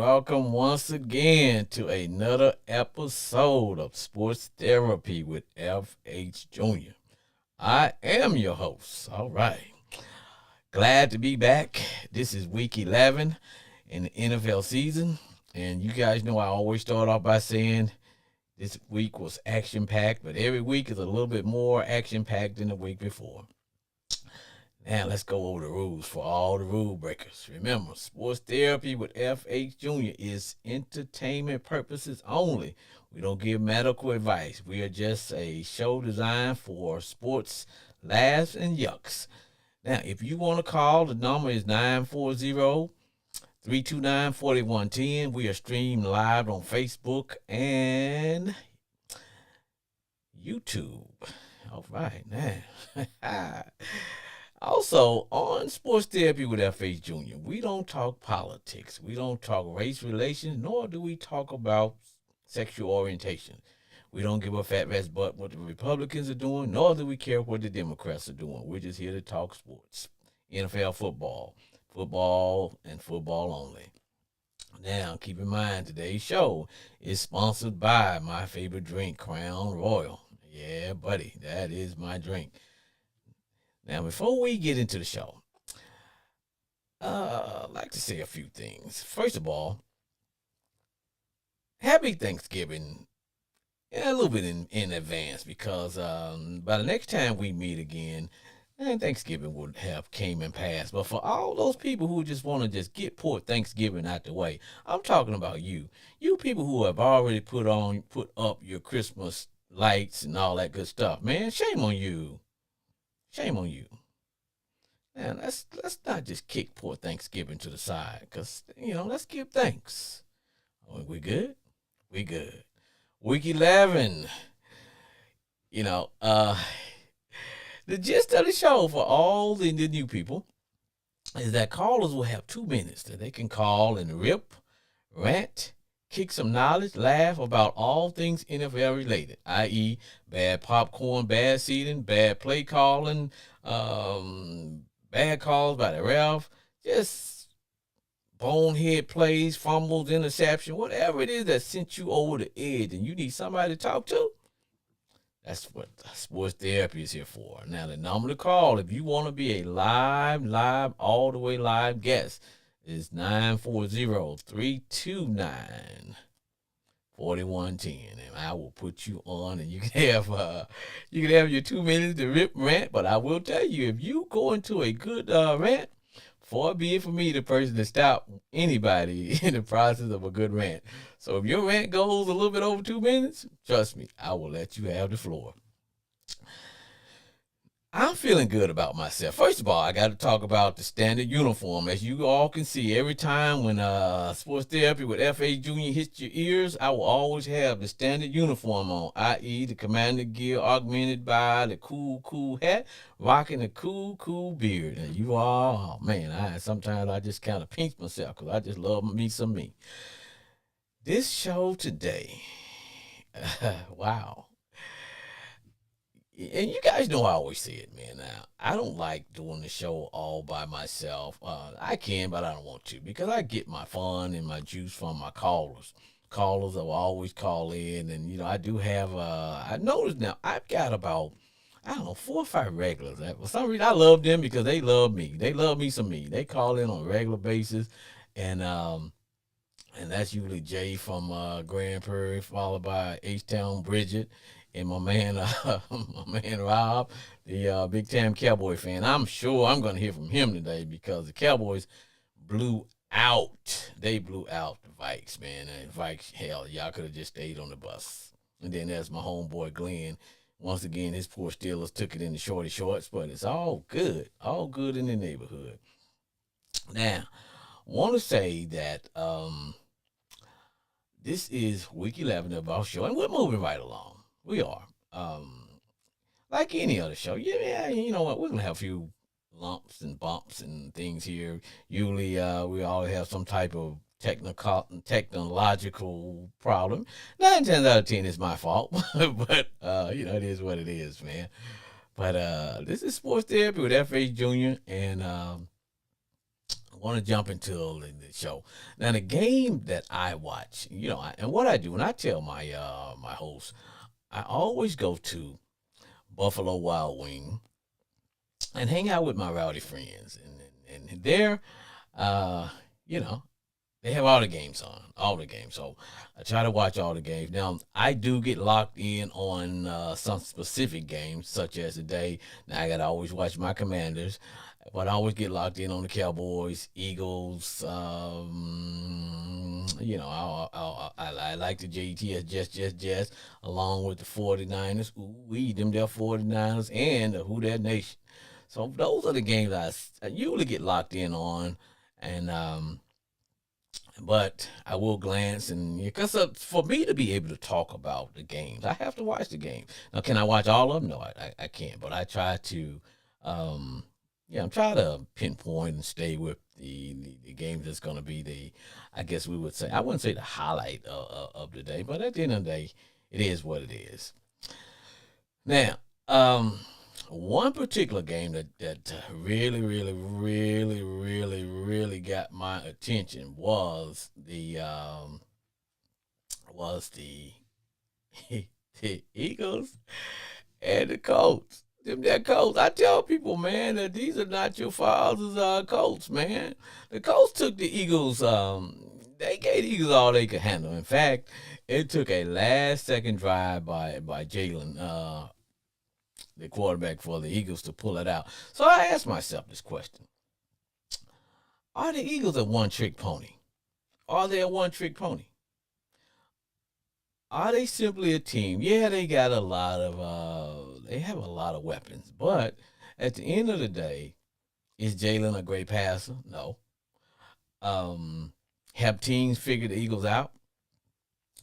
welcome once again to another episode of Sports Therapy with FH Jr. I am your host. All right. Glad to be back. This is week 11 in the NFL season. And you guys know I always start off by saying this week was action packed, but every week is a little bit more action packed than the week before. Now let's go over the rules for all the rule breakers. Remember, sports therapy with FH Jr. is entertainment purposes only. We don't give medical advice. We are just a show designed for sports laughs and yucks. Now, if you want to call, the number is 940-329-4110. We are streamed live on Facebook and YouTube. All right, now. Also, on Sports Therapy with FH Jr., we don't talk politics. We don't talk race relations, nor do we talk about sexual orientation. We don't give a fat rat's butt what the Republicans are doing, nor do we care what the Democrats are doing. We're just here to talk sports. NFL football, and football only. Now, keep in mind, today's show is sponsored by my favorite drink, Crown Royal. Yeah, buddy, that is my drink. Now, before we get into the show, I'd like to say a few things. First of all, happy Thanksgiving a little bit in advance because by the next time we meet again, Thanksgiving would have came and passed. But for all those people who just want to just get poor Thanksgiving out the way, I'm talking about you. You people who have already put up your Christmas lights and all that good stuff. Man, shame on you. Shame on you. And let's not just kick poor Thanksgiving to the side, because, let's give thanks. We good? We good. Week 11. The gist of the show for all the new people is that callers will have 2 minutes that they can call and rip, rant, kick some knowledge, laugh about all things NFL related, i.e., bad popcorn, bad seating, bad play calling, bad calls by the ref, just bonehead plays, fumbles, interception, whatever it is that sent you over the edge and you need somebody to talk to. That's what sports therapy is here for. Now, the number to call if you want to be a live, all the way live guest is 940-329-4110, and I will put you on, and you can have your 2 minutes to rip rant. But I will tell you, if you go into a good rant, far be it for me, the person to stop anybody in the process of a good rant. So if your rant goes a little bit over 2 minutes, trust me, I will let you have the floor. I'm feeling good about myself. First of all, I got to talk about the standard uniform. As you all can see, every time when Sports Therapy with FA Jr. hits your ears, I will always have the standard uniform on, i.e. the commander gear augmented by the cool hat, rocking the cool beard. And you all, oh man, sometimes I just kind of pinch myself because I just love me some me. This show today, wow. And you guys know I always say it, man. Now, I don't like doing the show all by myself. I can, but I don't want to because I get my fun and my juice from my callers. Callers will always call in, and I do have. I noticed now I've got about 4 or 5 regulars. For some reason, I love them because they love me. They love me some me. They call in on a regular basis, and that's usually Jay from Grand Prairie, followed by H-Town Bridget. And my man Rob, the big time Cowboy fan. I'm sure I'm going to hear from him today because the Cowboys blew out. They blew out the Vikes, man. And Vikes, hell, y'all could have just stayed on the bus. And then there's my homeboy Glenn. Once again, his poor Steelers took it in the shorty shorts, but it's all good in the neighborhood. Now, want to say that this is week 11 of our show, and we're moving right along. We are. Like any other show. Yeah, you know what? We're going to have a few lumps and bumps and things here. Usually we all have some type of technological problem. 9 times out of 10 is my fault. But, it is what it is, man. But this is Sports Therapy with F.H. Jr. And want to jump into the show. Now, the game that I watch, and what I do when I tell my host, I always go to Buffalo Wild Wing and hang out with my rowdy friends, and there, uh, you know, they have all the games on, all the games. So I try to watch all the games. Now I do get locked in on some specific games, such as today. Now I gotta always watch my Commanders, but I always get locked in on the Cowboys, Eagles. I like the JTS, just, along with the 49ers. Ooh, them there 49ers and the Who That Nation. So those are the games I usually get locked in on, and but I will glance, and because for me to be able to talk about the games, I have to watch the games. Now, can I watch all of them? No, I can't. But I try to, I'm trying to pinpoint and stay with the games that's going to be I guess we would say, I wouldn't say the highlight of the day, but at the end of the day, it is what it is. Now, one particular game that really, really, really, really, really got my attention was the the Eagles and the Colts. Them that Colts. I tell people, man, that these are not your father's Colts, man. The Colts took the Eagles. They gave the Eagles all they could handle. In fact, it took a last second drive by Jalen, the quarterback for the Eagles, to pull it out. So I asked myself this question: are the Eagles a one-trick pony? Are they a one-trick pony? Are they simply a team? Yeah, they got they have a lot of weapons, but at the end of the day, is Jalen a great passer? No. Um, have teams figured the Eagles out?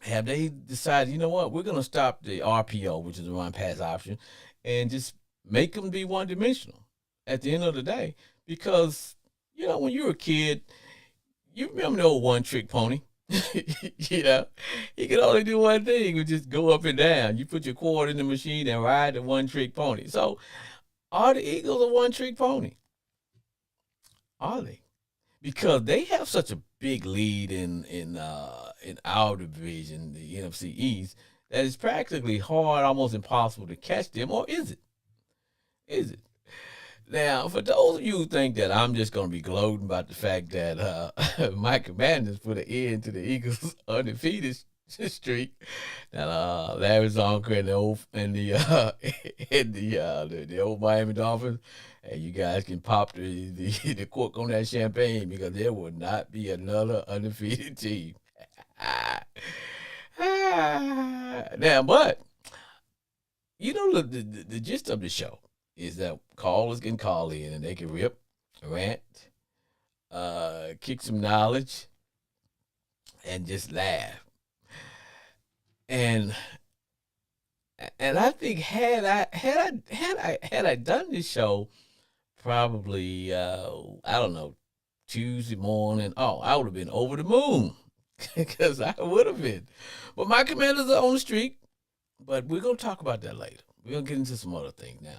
Have they decided, you know what, we're going to stop the RPO, which is the run pass option, and just make them be one dimensional at the end of the day? Because, when you were a kid, you remember the old one trick pony. He could only do one thing, would just go up and down. You put your cord in the machine and ride the one trick pony. So, are the Eagles a one trick pony? Are they? Because they have such a big lead in our division, the NFC East, that it's practically hard, almost impossible to catch them. Or is it? Is it? Now, for those of you who think that I'm just going to be gloating about the fact that my Commanders put an end to the Eagles' undefeated streak, that Larry Zonker and the old and the old Miami Dolphins, and you guys can pop the cork on that champagne, because there will not be another undefeated team. Now, but the gist of the show is that callers can call in and they can rip, rant, kick some knowledge, and just laugh. And I think had I done this show probably I don't know, Tuesday morning, I would have been over the moon, because I would have been. But my Commanders are on the streak. But we're gonna talk about that later. We're gonna get into some other things now.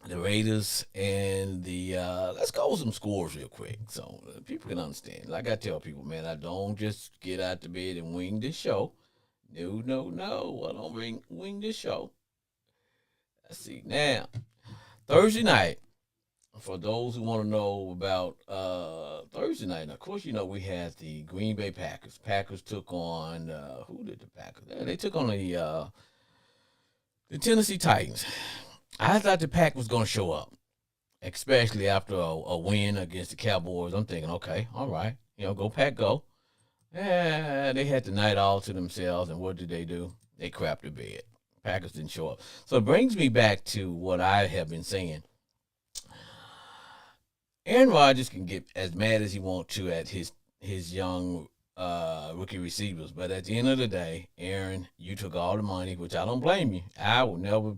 The Raiders and the let's go with some scores real quick, so people can understand. Like I tell people, man, I don't just get out the bed and wing this show. No, no, no. I don't wing this show. Let's see now. Thursday night. For those who want to know about Thursday night, of course, we had the Green Bay Packers. Packers took on who did the Packers? They took on the Tennessee Titans. I thought the Pack was going to show up, especially after a win against the Cowboys. I'm thinking, okay, all right, go Pack, go. They had the night all to themselves, and what did they do? They crapped the bed. Packers didn't show up. So it brings me back to what I have been saying. Aaron Rodgers can get as mad as he wants to at his young rookie receivers, but at the end of the day, Aaron, you took all the money, which I don't blame you. I would never,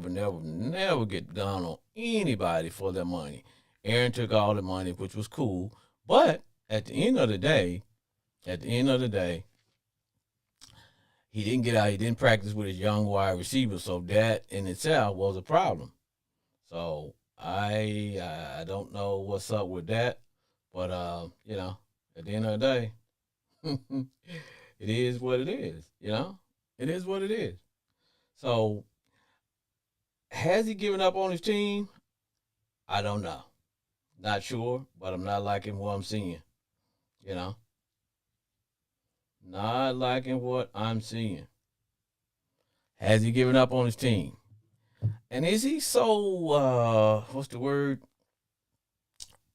never get down on anybody for their money. Aaron took all the money, which was cool, but at the end of the day, he didn't get out. He didn't practice with his young wide receiver, so that in itself was a problem. So I don't know what's up with that, but at the end of the day, it is what it is. It is what it is. So has he given up on his team? I don't know. Not sure, but I'm not liking what I'm seeing. You know, not liking what I'm seeing. Has he given up on his team? And is he so what's the word?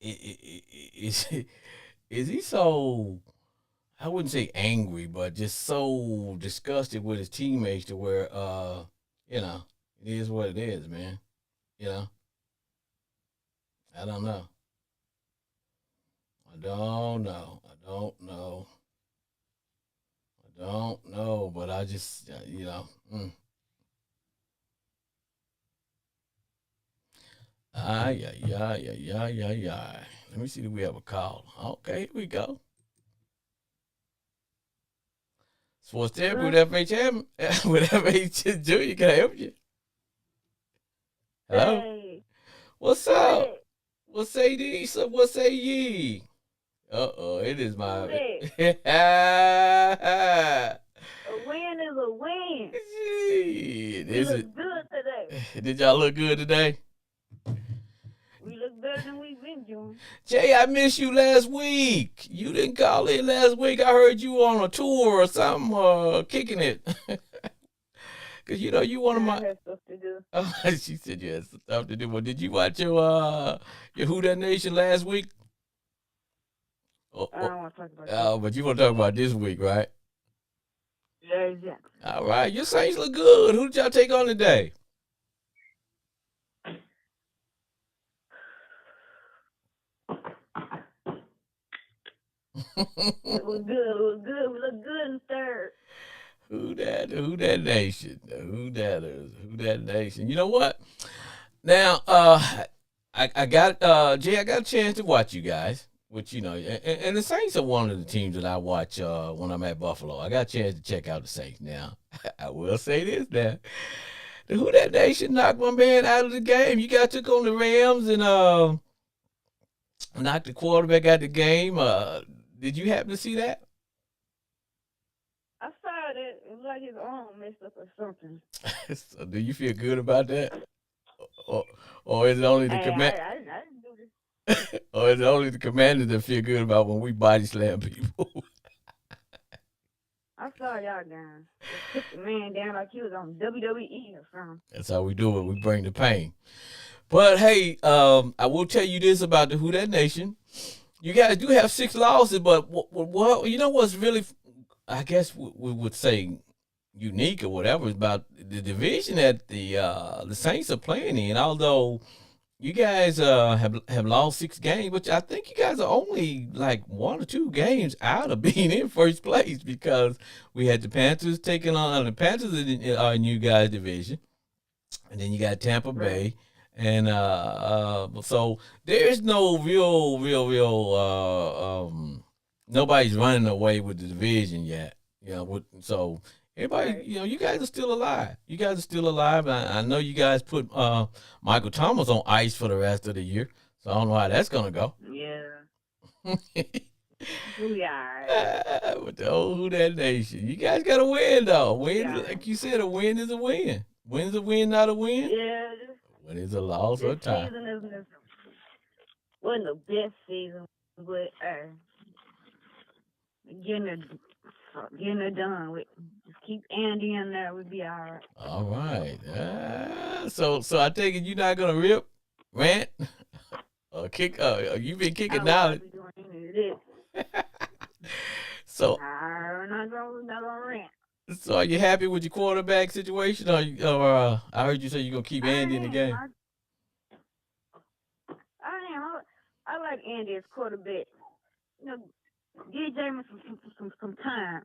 Is is he so, I wouldn't say angry, but just so disgusted with his teammates to where you know, it is what it is, man. You know, I don't know. I don't know. I don't know. I don't know, but I just ay ay ay ay ay ay ay. Let me see if we have a call. Okay, here we go. Sports therapy with FHM with FH Junior. Can I help you? Hello. Hey, What's who up? that? What say thee? So what say ye? Uh-oh, it is Who my. that? A win is a win. We Is look it? good today. Did y'all look good today? We look better than we've been doing. Jay, I missed you last week. You didn't call in last week. I heard you on a tour or something, kicking it. Cause you one of I my. had stuff to do. She said you had stuff to do. Well, did you watch your Who That Nation last week? Oh, I oh, don't want to talk about that. but you want to talk about this week, right? Yeah, exactly. All right, your Saints look good. Who did y'all take on today? It was good. It was good. We look good in third. Who that? Who that nation? Who that is? Who that nation? You know what? Now, I got Jay. I got a chance to watch you guys, which and the Saints are one of the teams that I watch when I'm at Buffalo. I got a chance to check out the Saints. Now, I will say this: now, the Who That Nation knocked my man out of the game. You guys took on the Rams and knocked the quarterback out of the game. Did you happen to see that? I saw that. It was like his arm messed up or something. So do you feel good about that, or, or is it only the Hey, command? I didn't do this. Or is it only the commanders that feel good about when we body slam people? I saw y'all guys. They took the man down like he was on WWE or something. That's how we do it. We bring the pain. But hey, I will tell you this about the Who That Nation. You guys do have 6 losses, but well, you know what's really, I guess we would say unique or whatever is about the division that the Saints are playing in. Although you guys have lost 6 games, which I think you guys are only like 1 or 2 games out of being in first place because we had the Panthers taking on the Panthers are in you guys' division, and then you got Tampa Right. Bay, and so there's no real nobody's running away with the division yet. So everybody, Right. you guys are still alive. You guys are still alive. I know you guys put Michael Thomas on ice for the rest of the year, so I don't know how that's gonna go. Yeah. We alright. But the old Who That Nation, you guys got to win though. Win, Yeah. like you said, a win is a win. Win's a win, not a win. Yeah. Win is a loss or a This tie. season wasn't the best season, but getting it getting it done with. Just keep Andy in there, we'll be all right. All right. So I take it you're not gonna rip, rant, or kick. You've been I kicking don't want now. to be doing any of this. So I'm not gonna rant. so are you happy with your quarterback situation? Or I heard you say you're gonna keep Andy in the I am. game. I am. I like Andy as quarterback. You know, give Jameis some time.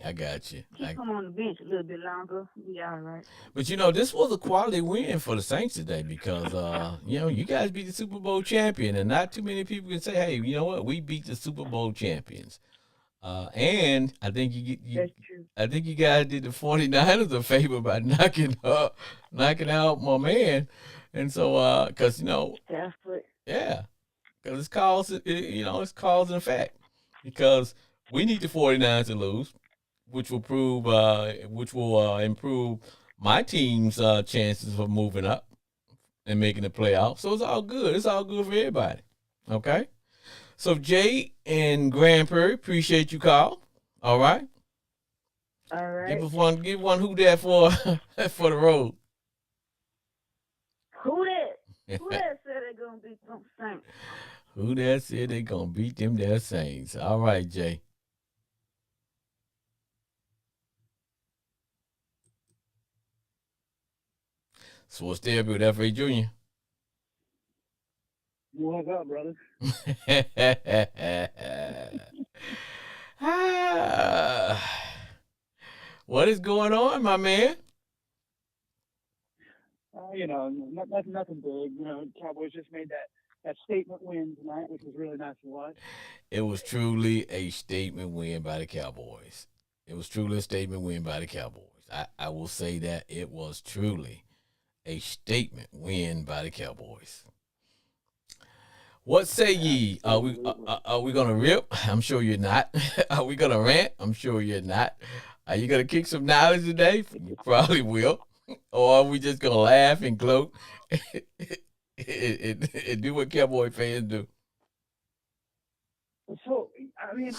I got you. Keep him on the bench a little bit longer. Be all right. But this was a quality win for the Saints today because you guys beat the Super Bowl champion, and not too many people can say, hey, you know what, we beat the Super Bowl champions. And I think That's true. I think you guys did the 49ers a favor by knocking out my man. And so, cause Stafford. yeah, cause it's cause, it's cause and effect because we need the 49ers to lose, which will improve my team's chances of moving up and making the playoffs. So it's all good. It's all good for everybody. Okay. So Jay and Grand Prairie, appreciate you, call. All right. All right. Give one who that for for the road. Who that? Who that said they're gonna be some Saints? Who that said they gonna beat them their Saints? All right, Jay. Sports therapy with F.A. Jr. What's up, brother? Ah, what is going on, my man? Nothing big. Cowboys just made that statement win tonight, which was really nice to watch. It was truly a statement win by the Cowboys. It was truly a statement win by the Cowboys. I will say that it was truly a statement win by the Cowboys. What say ye? Absolutely. Are we gonna rip? I'm sure you're not. Are we gonna rant? I'm sure you're not. Are you gonna kick some knowledge today? You probably will. Or are we just gonna laugh and gloat and do what Cowboy fans do? So, I mean,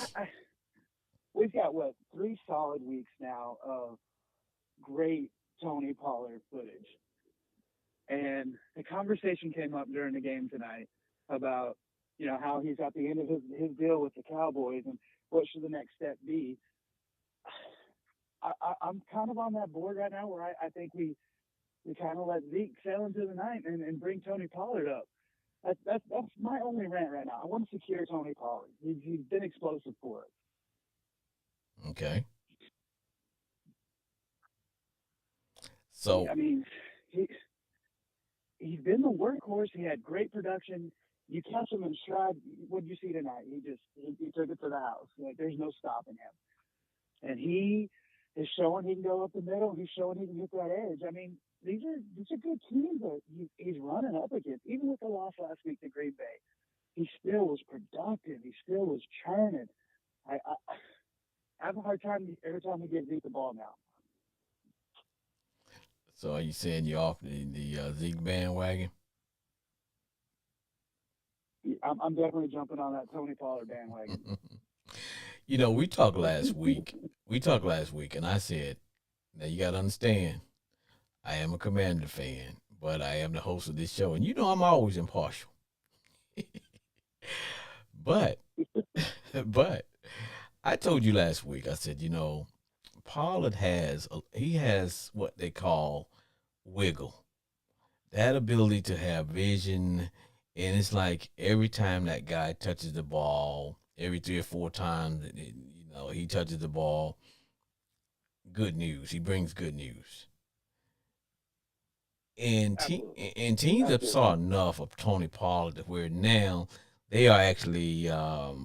we've got what 3 solid weeks now of great Tony Pollard footage, and the conversation came up during the game tonight about how he's at the end of his deal with the Cowboys and what should the next step be. I'm kind of on that board right now where I think we kind of let Zeke sail into the night and bring Tony Pollard up. That's my only rant right now. I want to secure Tony Pollard. He's been explosive for us. Okay. So I mean, he he's been the workhorse. He had great production. You catch him in stride. What did you see tonight? He took it to the house. Like there's no stopping him. And he is showing he can go up the middle. He's showing he can get that edge. I mean, these are good teams that he's running up against. Even with the loss last week to Green Bay, he still was productive. He still was churning. I have a hard time every time he gives Zeke the ball now. are you saying you're off the Zeke bandwagon? I'm definitely jumping on that Tony Pollard bandwagon. We talked last week. We talked last week, and I said, now you got to understand, I am a Commander fan, but I am the host of this show, and I'm always impartial. But, but I told you last week. I said, Pollard he has what they call wiggle, that ability to have vision, and it's like every time that guy touches the ball, every 3 or 4 times, he touches the ball. Good news. He brings good news. Absolutely. And teams have Absolutely. saw enough of Tony Pollard to where now they are actually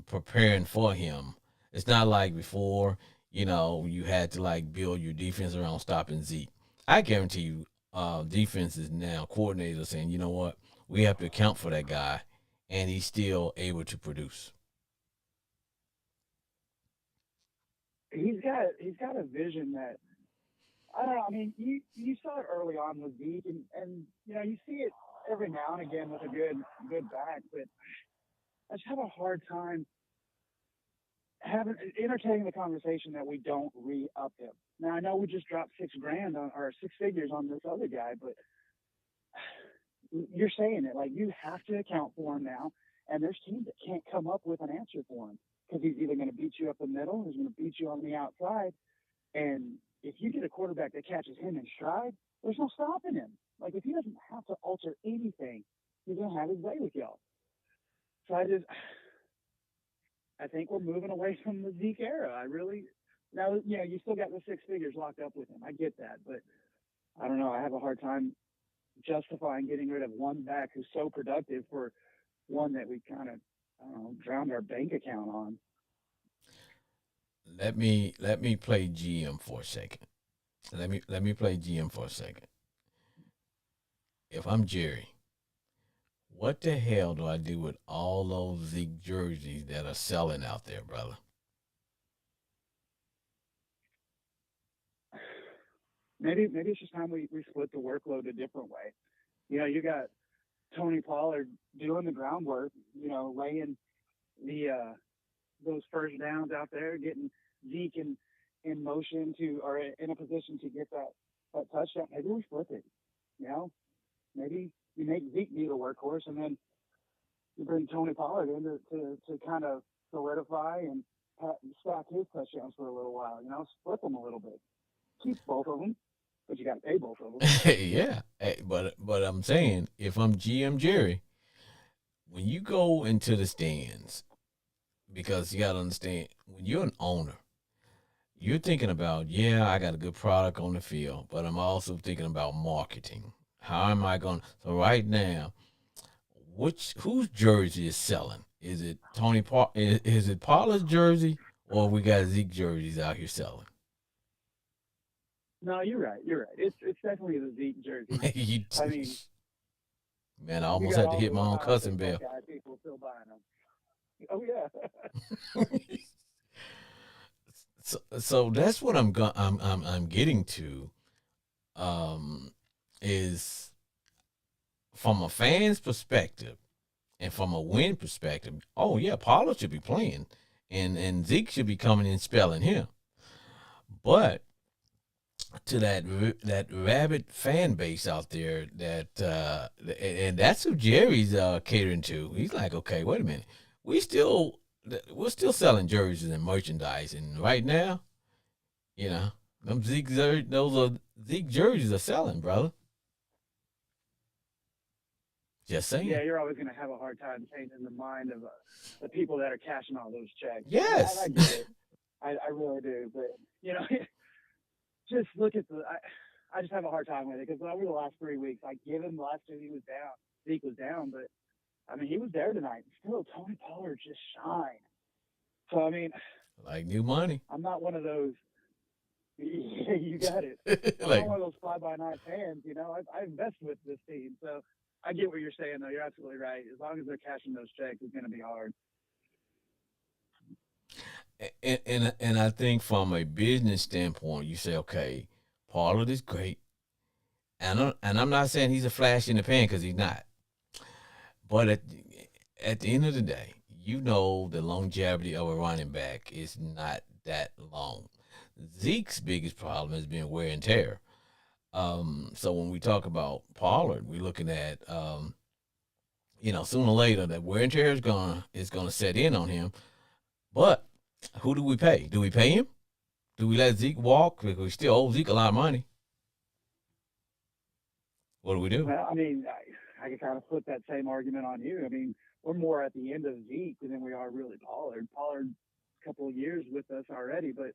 preparing for him. It's not like before, you had to like build your defense around stopping Zeke. I guarantee you, defenses now coordinators saying, you know what, we have to account for that guy, and he's still able to produce. He's got a vision that I don't know. I mean, you saw it early on with Zeke, and you see it every now and again with a good back, but I just have a hard time having entertaining the conversation that we don't re-up him. Now I know we just dropped 6 grand on or 6 figures on this other guy, but you're saying it like you have to account for him now, and there's teams that can't come up with an answer for him because he's either going to beat you up the middle, he's going to beat you on the outside, and if you get a quarterback that catches him in stride, there's no stopping him. Like if he doesn't have to alter anything, he's gonna have his way with y'all. So I think we're moving away from the Zeke era. I really now you still got the 6 figures locked up with him. I get that, but I don't know. I have a hard time justifying getting rid of one back who's so productive for one that we kind of I don't know drowned our bank account on. let me play GM for a second. Let me play GM for a second. If I'm Jerry, what the hell do I do with all those Zeke jerseys that are selling out there, brother? Maybe it's just time we split the workload a different way. You got Tony Pollard doing the groundwork, laying the those first downs out there, getting Zeke in motion to or in a position to get that touchdown. Maybe we flip it. You know, maybe you make Zeke be the workhorse, and then you bring Tony Pollard in to kind of solidify and stack his touchdowns for a little while. Split them a little bit. Keep both of them, but you got to pay both of them. Yeah, but I'm saying if I'm GM Jerry, when you go into the stands, because you got to understand when you're an owner, you're thinking about, yeah, I got a good product on the field, but I'm also thinking about marketing. How am I going? So right now, whose jersey is selling? Is it Is it Pollard's jersey, or we got Zeke jerseys out here selling? No, you're right. You're right. It's definitely the Zeke jersey. You- I mean, man, I you almost got had to all hit the my own Ohio cussing State bell. Buckeye people still buying them. Oh yeah. So that's what I'm getting to. Um, is from a fan's perspective and from a win perspective. Oh yeah, Pollard should be playing, and Zeke should be coming in spelling him. But to that rabid fan base out there, and that's who Jerry's catering to. He's like, okay, wait a minute, we still we're still selling jerseys and merchandise, and right now, you know, those are Zeke jerseys are selling, brother. Just saying. Yeah, you're always going to have a hard time changing the mind of the people that are cashing all those checks. I Yes. get it. I really do. But, just look at I just have a hard time with it because over the last 3 weeks, I give him the last two he was down. Zeke was down, but, I mean, he was there tonight. Still, Tony Pollard just shined. So, I mean, Like new money. I'm not one of those. Yeah, you got it. I'm not Like, one of those fly-by-night fans. I invest with this team, so I get what you're saying. Though you're absolutely right. As long as they're cashing those checks, it's going to be hard. and I think from a business standpoint, you say, okay, Pollard is great, and I'm not saying he's a flash in the pan because he's not. But at the end of the day, you know the longevity of a running back is not that long. Zeke's biggest problem has been wear and tear. So when we talk about Pollard, we're looking at sooner or later that wear and tear is gonna set in on him. But who do we pay? Do we pay him? Do we let Zeke walk? Because we still owe Zeke a lot of money. What do we do? Well, I mean, I can kind of flip that same argument on you. I mean, we're more at the end of Zeke than we are really Pollard. Pollard, a couple of years with us already, but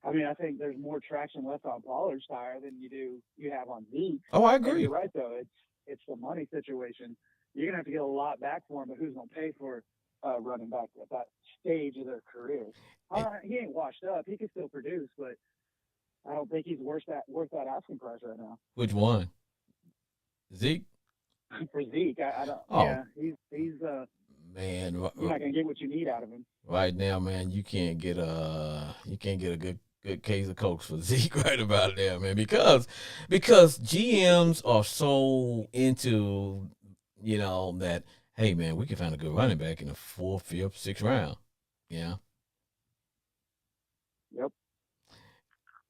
I mean, I think there's more traction left on Pollard's tire than you have on Zeke. Oh, I And agree. you're right though, it's the money situation. You're gonna have to get a lot back for him, but who's gonna pay for running back at that stage of their career? He ain't washed up. He can still produce, but I don't think he's worth that asking price right now. Which one? Zeke? For Zeke, I don't. Oh, Yeah, he's man, you're not gonna get what you need out of him. right now, man, you can't get a good case of Cokes for Zeke right about there, man, because GMs are so into that. Hey, man, we can find a good running back in the fourth, fifth, sixth round. Yeah, Yep.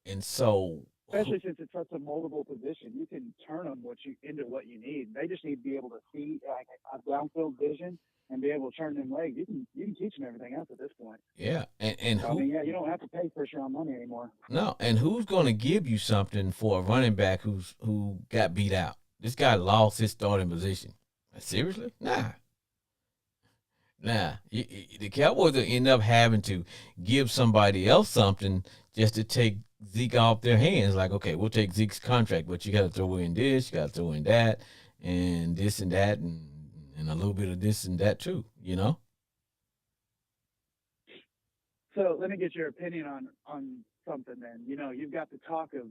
and so Especially since it's such a moldable position, you can turn them into what you need. They just need to be able to see like a downfield vision and be able to turn them legs. You can teach them everything else at this point. yeah, and So, I mean, yeah, you don't have to pay first round money anymore. no, and who's going to give you something for a running back who got beat out? This guy lost his starting position. Seriously? Nah. Nah, the Cowboys will end up having to give somebody else something just to take Zeke off their hands. Like, okay, we'll take Zeke's contract, but you got to throw in this, you got to throw in that, and this and that, and a little bit of this and that too. So let me get your opinion on something. Then you've got the talk of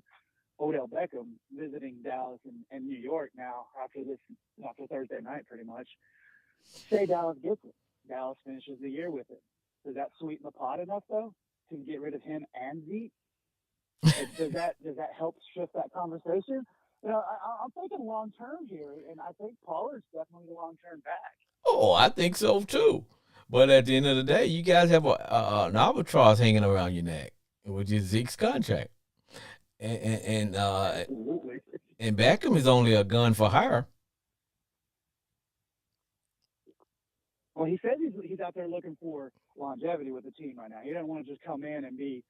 Odell Beckham visiting Dallas and New York now after Thursday night, pretty much. Say Dallas gets it. Dallas finishes the year with it. Does that sweeten the pot enough though to get rid of him and Zeke? Does that help shift that conversation? I'm thinking long term here, and I think Pollard's definitely the long term back. Oh, I think so too. But at the end of the day, you guys have an albatross hanging around your neck, which is Zeke's contract, and and, uh, Absolutely. and Beckham is only a gun for hire. Well, he says he's out there looking for longevity with the team right now. He doesn't want to just come in and be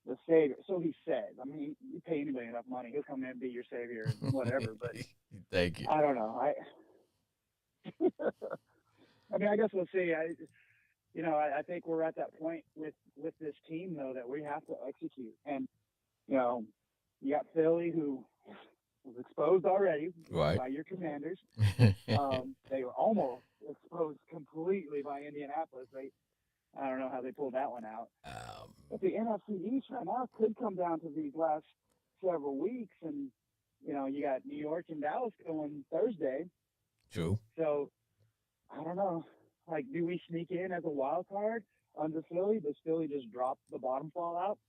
the savior. So he says. I mean, you pay anybody enough money, he'll come in and be your savior and whatever. But Thank you. I don't know. I mean, I guess we'll see. I think we're at that point with this team though that we have to execute. And you know, you got Philly who was exposed already Right. by your Commanders. They were almost exposed completely by Indianapolis. I don't know how they pulled that one out. But the NFC East right now could come down to these last several weeks, and you got New York and Dallas going Thursday. True. So I don't know. Like, do we sneak in as a wild card under Philly? Does Philly just drop the bottom fall out?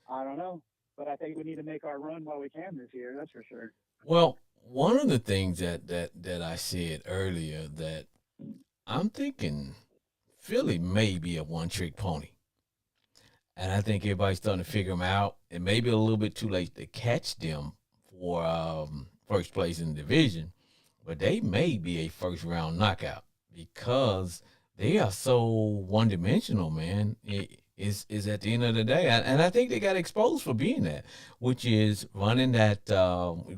I don't know. But I think we need to make our run while we can this year. That's for sure. Well, one of the things that I said earlier that I'm thinking Philly may be a one trick pony. And I think everybody's starting to figure them out. It may be a little bit too late to catch them for first place in the division, but they may be a first round knockout because they are so one dimensional, man. It is at the end of the day, and I think they got exposed for being that, which is running that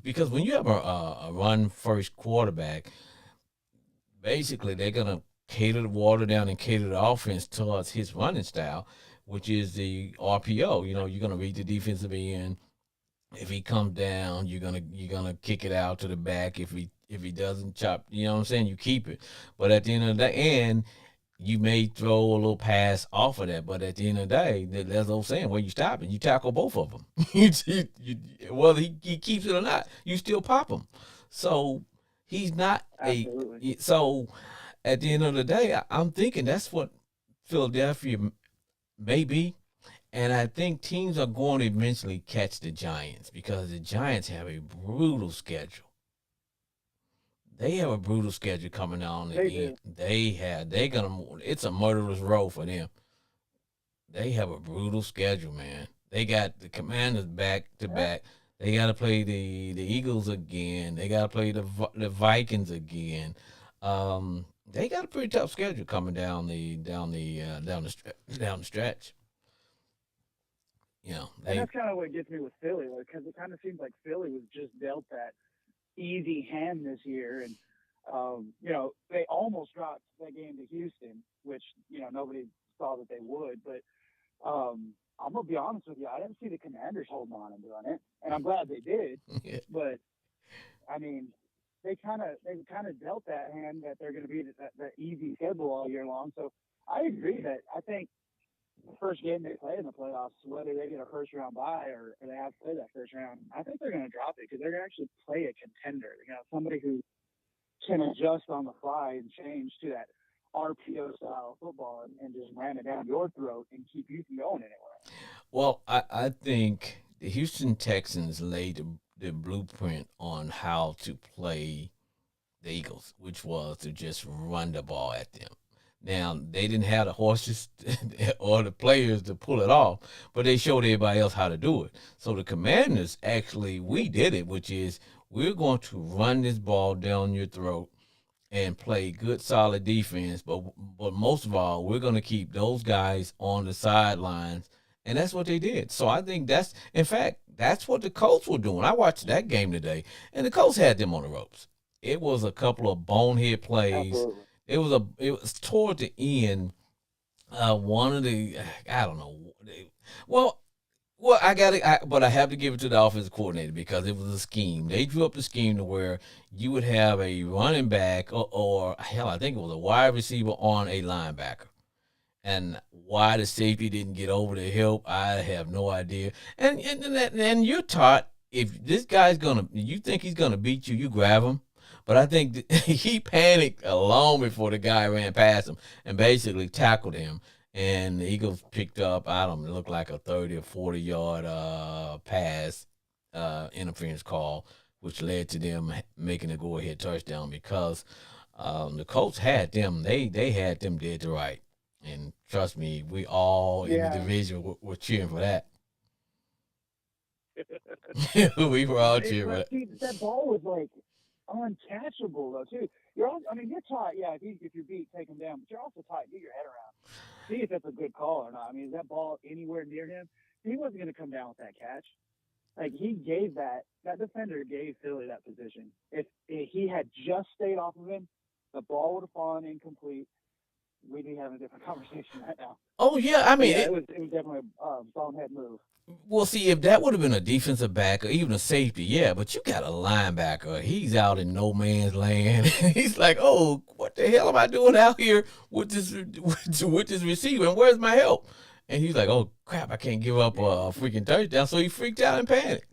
because when you have a run first quarterback, basically they're gonna cater the water down and cater the offense towards his running style, which is the RPO. You're gonna read the defensive end. If he comes down, you're gonna kick it out to the back. If he doesn't chop, you know what I'm saying, you keep it. But at the end of the day, and you may throw a little pass off of that, but at the end of the day, that's what I'm saying. Where you stop it, you tackle both of them. Whether he keeps it or not, you still pop him. So he's not Absolutely. so at the end of the day, I'm thinking that's what Philadelphia may be. And I think teams are going to eventually catch the Giants because the Giants have a brutal schedule. They have a brutal schedule coming on the They end. do. It's a murderous row for them. They have a brutal schedule, man. They got the Commanders back to Yeah. back. They got to play the Eagles again. They got to play the Vikings again. They got a pretty tough schedule coming down the stretch. And They that's kind of what gets me with Philly, because it kind of seems like Philly was just dealt that easy hand this year, and they almost dropped that game to Houston, which nobody saw that they would. But I'm gonna be honest with you, I didn't see the Commanders holding on and doing it, and I'm glad they did. But I mean, they kind of dealt that hand that they're going to be that easy schedule all year long. So I agree that I think the first game they play in the playoffs, whether they get a first round bye or they have to play that first round, I think they're going to drop it because they're going to actually play a contender. Somebody who can adjust on the fly and change to that RPO style football and just ram it down your throat and keep you from going anywhere. Well, I think the Houston Texans laid the blueprint on how to play the Eagles, which was to just run the ball at them. Now they didn't have the horses or the players to pull it off, but they showed everybody else how to do it. So the Commanders actually we did it, which is we're going to run this ball down your throat and play good solid defense, but most of all, we're going to keep those guys on the sidelines, and that's what they did. So I think that's in fact that's what the Colts were doing. I watched that game today, and the Colts had them on the ropes. It was a couple of bonehead plays. Absolutely. It was toward the end. One of the I don't know. Well, well, but I have to give it to the offensive coordinator because it was a scheme. They drew up the scheme to where you would have a running back or hell, I think it was a wide receiver on a linebacker, And why the safety didn't get over to help, I have no idea. And you're taught, if this guy's gonna, you think he's gonna beat you, you grab him. But I think he panicked long before the guy ran past him and basically tackled him. And the Eagles picked up, I don't know, look like a 30 or 40 yard pass interference call, which led to them making a go ahead touchdown because the Colts had them. They had them dead to right. And trust me, we all in the Yeah. division were cheering for that. We were all cheering for But that. see, that ball was like uncatchable though too. You're also, I mean, you're taught, yeah, if you're beat, take him down, but you're also taught, get your head around, see if that's a good call or not. I mean, is that ball anywhere near him? He wasn't going to come down with that catch. Like he gave that defender gave Philly that position. If he had just stayed off of him, the ball would have fallen incomplete. We'd be having a different conversation right now. Oh yeah, I But mean, yeah, it was definitely a bonehead move. well, see, if that would have been a defensive back or even a safety, yeah, but you got a linebacker. He's out in no man's land. He's like, oh, what the hell am I doing out here with this with this receiver? And where's my help? And he's like, oh crap, I can't give up a freaking touchdown. So he freaked out and panicked,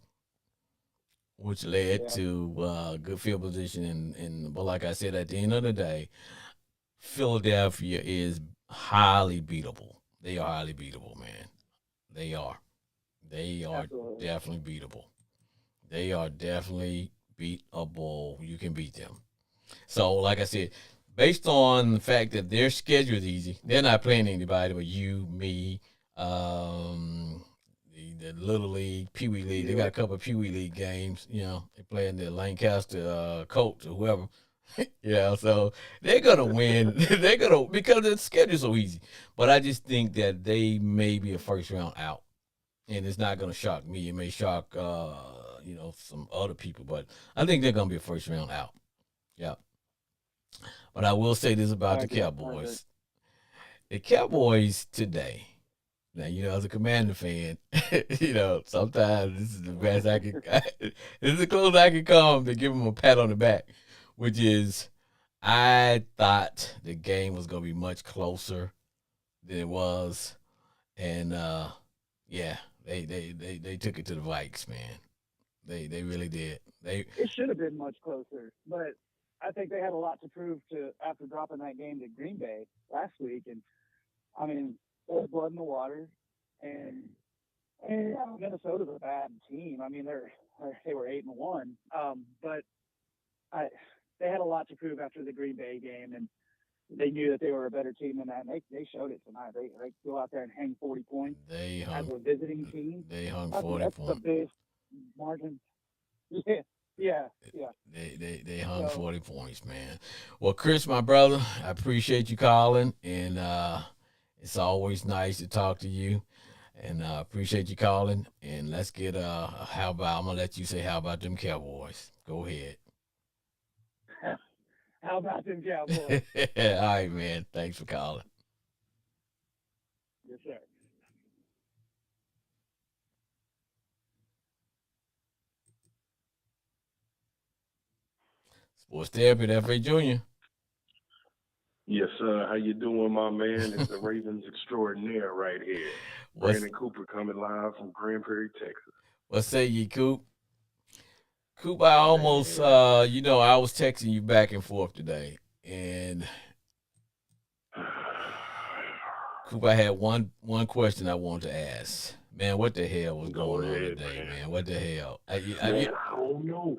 which led Yeah, to good field position. And but like I said, at the end of the day, Philadelphia is highly beatable. They are highly beatable, man. They are. They are absolutely. definitely beatable. They are definitely beatable. You can beat them. So, like I said, based on the fact that their schedule is easy, they're not playing anybody but you, me, the Little League, Pee Wee League. They got Yeah. a couple of Pee Wee League games. You know, they playing the Lancaster Colts or whoever. Yeah, so they're gonna win. They're gonna because the schedule's so easy. But I just think that they may be a first round out, and it's not gonna shock me. It may shock some other people, but I think they're gonna be a first round out. Yeah. But I will say this about I the agree. I agree. Cowboys. The Cowboys today. Now, as a Commander fan, sometimes this is the best I can. This is the closest I can come to give them a pat on the back, which is I thought the game was gonna be much closer than it was, and yeah, they took it to the Vikes, man. They really did. They It should have been much closer, but I think they had a lot to prove to after dropping that game to Green Bay last week. And I mean, there's blood in the water, and Minnesota's a bad team. I mean, they were 8-1, but I they had a lot to prove after the Green Bay game, and they knew that they were a better team than that. And they showed it tonight. They go out there and hang 40 points they as hung a visiting team. they hung That's 40 that's the points. biggest margin. Yeah, yeah, yeah. They hung So 40 points, man. Well, Chris, my brother, I appreciate you calling, and it's always nice to talk to you. And appreciate you calling. And let's get how about I'm gonna let you say how about them Cowboys. Go ahead. how about them All Cowboys? right, man. Thanks for calling. Yes, sir. Sports therapy, FA Junior. Yes, sir. How you doing, my man? It's the Ravens extraordinaire right here. What's Brandon Cooper coming live from Grand Prairie, Texas. what say you, Coop? Coop, I almost Man, I was texting you back and forth today. And Coop, I had one question I wanted to ask. Man, what the hell was go going on ahead, today, man. man? What the hell? Man, I don't know.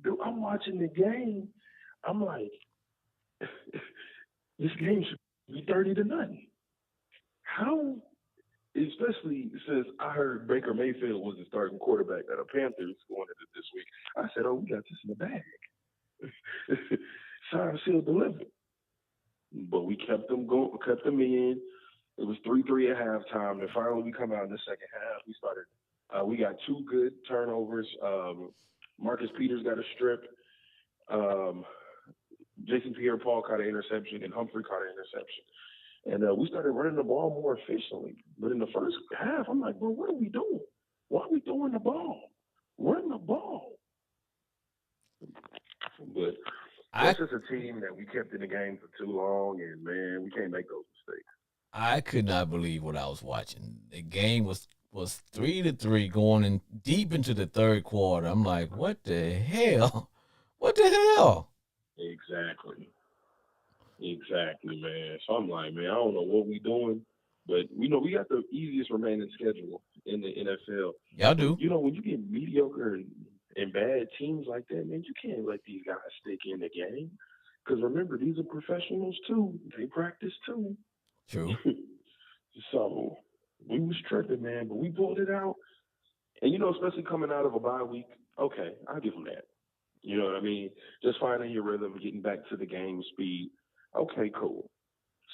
Dude, I'm watching the game. I'm like, this game should be 30-0. How? Especially since I heard Baker Mayfield was the starting quarterback of the Panthers going into this week. I said, oh, we got this in the bag. Signed, sealed, delivered. But we kept them going, kept them in. It was 3-3 at halftime. And finally, we come out in the second half. We started. We got two good turnovers. Marcus Peters got a strip. Um, Jason Pierre-Paul caught an interception, and Humphrey caught an interception. And we started running the ball more efficiently. But in the first half, I'm like, bro, what are we doing? Why are we throwing the ball? Run the ball. But I that's just a team that we kept in the game for too long, and man, we can't make those mistakes. I could not believe what I was watching. The game was 3-3 going in deep into the third quarter. I'm like, what the hell? What the hell? Exactly. Exactly, man. So I'm like, man, I don't know what we doing, but we got the easiest remaining schedule in the NFL. Y'all But do. when you get mediocre and bad teams like that, man, you can't let these guys stick in the game. Because remember, these are professionals too. They practice too. True. So we was tripping, man, but we pulled it out. And especially coming out of a bye week, okay, I'll give them that. You know what I mean? Just finding your rhythm, getting back to the game speed. Okay, cool.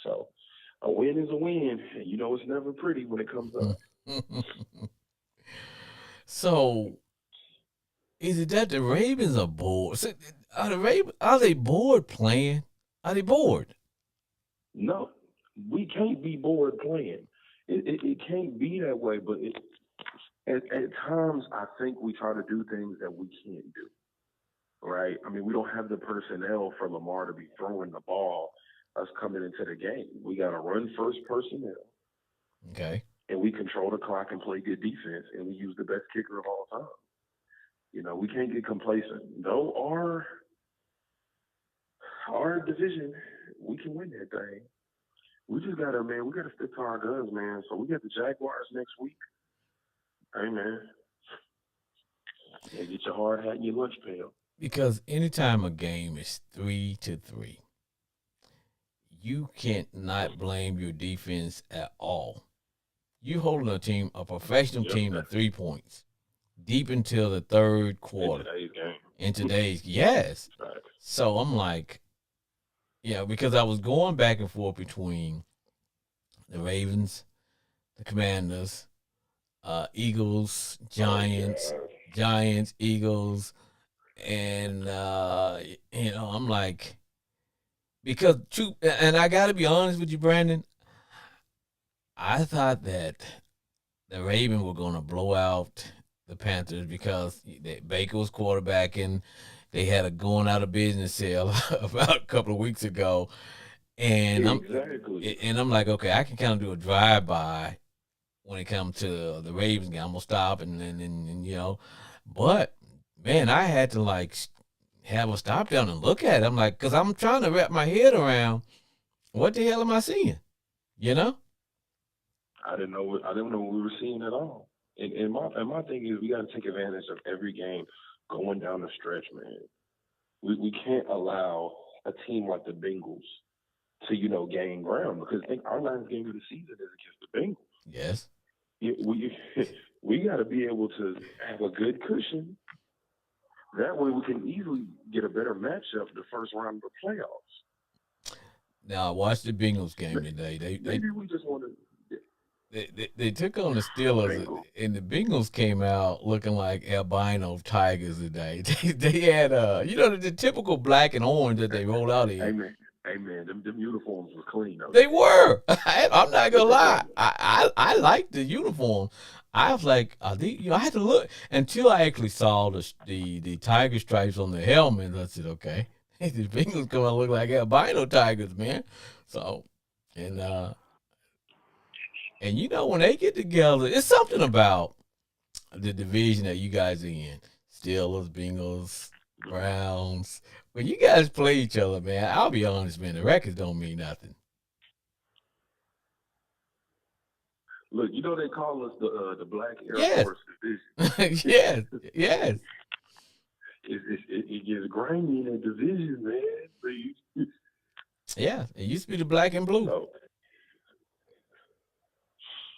So a win is a win, and it's never pretty when it comes up. So is it that the Ravens are bored? So, are they bored playing? Are they bored? No, we can't be bored playing. It can't be that way, but at times I think we try to do things that we can't do. Right? I mean, we don't have the personnel for Lamar to be throwing the ball us coming into the game. We got to run first personnel, Okay. and we control the clock and play good defense, and we use the best kicker of all time. We can't get complacent. Though our division, we can win that thing. We just gotta, man. We gotta stick to our guns, man. So we got the Jaguars next week. Hey, man, yeah, get your hard hat and your lunch pail. Because anytime a game is 3-3, you can't not blame your defense at all. You holding a professional Yep. team to 3 points deep until the third In quarter. today's game. In today's, yes. Right. So I'm like, because I was going back and forth between the Ravens, the Commanders, Eagles, Giants, Oh, Giants, Eagles, and I'm like, because and I got to be honest with you, Brandon. I thought that the Ravens were going to blow out the Panthers because Baker was quarterbacking. They had a going out of business sale about a couple of weeks ago, and exactly. I'm like, okay, I can kind of do a drive by when it comes to the Ravens game. I'm gonna stop and but man, I had to like have a stop down and look at it. I'm like, because I'm trying to wrap my head around what the hell am I seeing, you know? I didn't know. I didn't know what we were seeing at all. And my thing is, we got to take advantage of every game going down the stretch, man. We can't allow a team like the Bengals to gain ground because I think our last game of the season is against the Bengals. Yes. We got to be able to have a good cushion. That way, we can easily get a better matchup the first round of the playoffs. Now I watched the Bengals game today. Maybe we just want to. They took on the Steelers, and the Bengals came out looking like albino tigers today. They had the typical black and orange that they rolled out in. Amen. Them uniforms were clean. They were. I'm not gonna lie. I liked the uniform. I was like, I had to look until I actually saw the tiger stripes on the helmet. I said, okay, the Bengals gonna look like albino tigers, man. So, and when they get together, it's something about the division that you guys are in. Steelers, Bengals, Browns. When you guys play each other, man, I'll be honest, man, the records don't mean nothing. Look, they call us the Black Air Yes. Force Division. yes, yes. It gets grimy in that division, man. Yeah, it used to be the black and blue. So,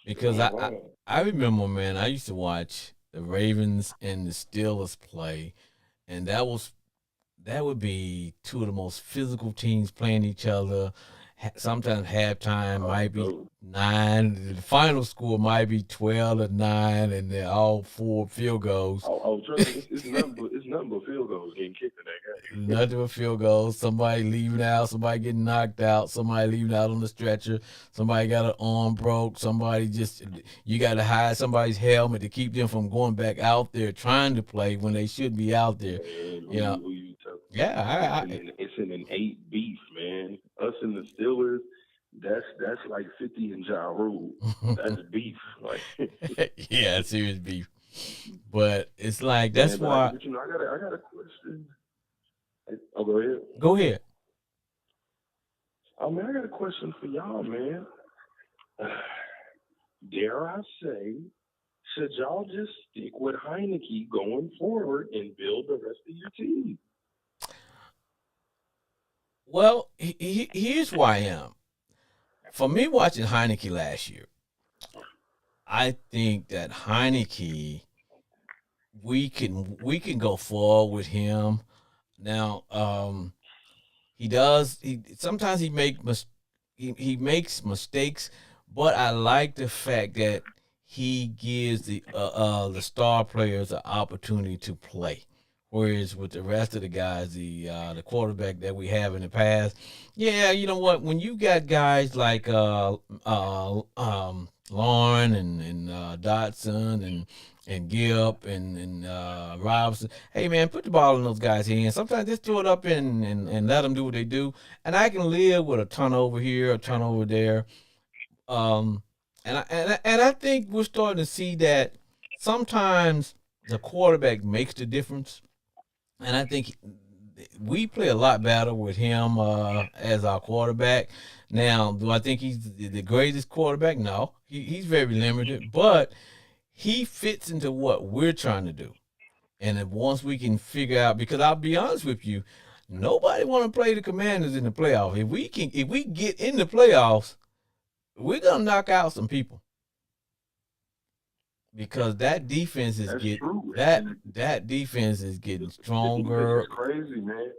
Because I remember, man, I used to watch the Ravens and the Steelers play, and that would be two of the most physical teams playing each other. Sometimes halftime might be 9. The final score might be 12-9, and they're all 4 field goals. Trust me, it's nothing but field goals getting kicked in that game. Nothing but field goals. Somebody leaving out. Somebody getting knocked out. Somebody leaving out on the stretcher. Somebody got an arm broke. Somebody you got to hide somebody's helmet to keep them from going back out there trying to play when they should be out there. Man, Yeah, it's in an 8 beef, man. Us and the Steelers, That's like 50 and Ja Rule. That's beef. Like, Yeah, serious beef. But it's like that's man, why. but I got a question. Oh, go ahead. Go ahead. I mean, I got a question for y'all, man. Dare I say, should y'all just stick with Heineke going forward and build the rest of your team? Well, here's why I am. For me, watching Heineke last year, I think that Heineke we can go forward with him. Now, he does. He sometimes he makes mistakes, but I like the fact that he gives the star players an opportunity to play. Whereas with the rest of the guys, the quarterback that we have in the past, yeah, you know what? When you got guys like Lauren and Dotson and Gibb and Robinson, hey man, put the ball in those guys' hands. Sometimes just throw it up and let them do what they do. And I can live with a turnover here, a turnover there. Um, and I think we're starting to see that sometimes the quarterback makes the difference. And I think we play a lot better with him as our quarterback. Now, do I think he's the greatest quarterback? No, he's very limited, but he fits into what we're trying to do. And if once we can figure out, because I'll be honest with you, nobody want to play the Commanders in the playoffs. If we get in the playoffs, we're gonna knock out some people because that defense is That's get true. that And that defense is getting the defense is stronger. crazy, man.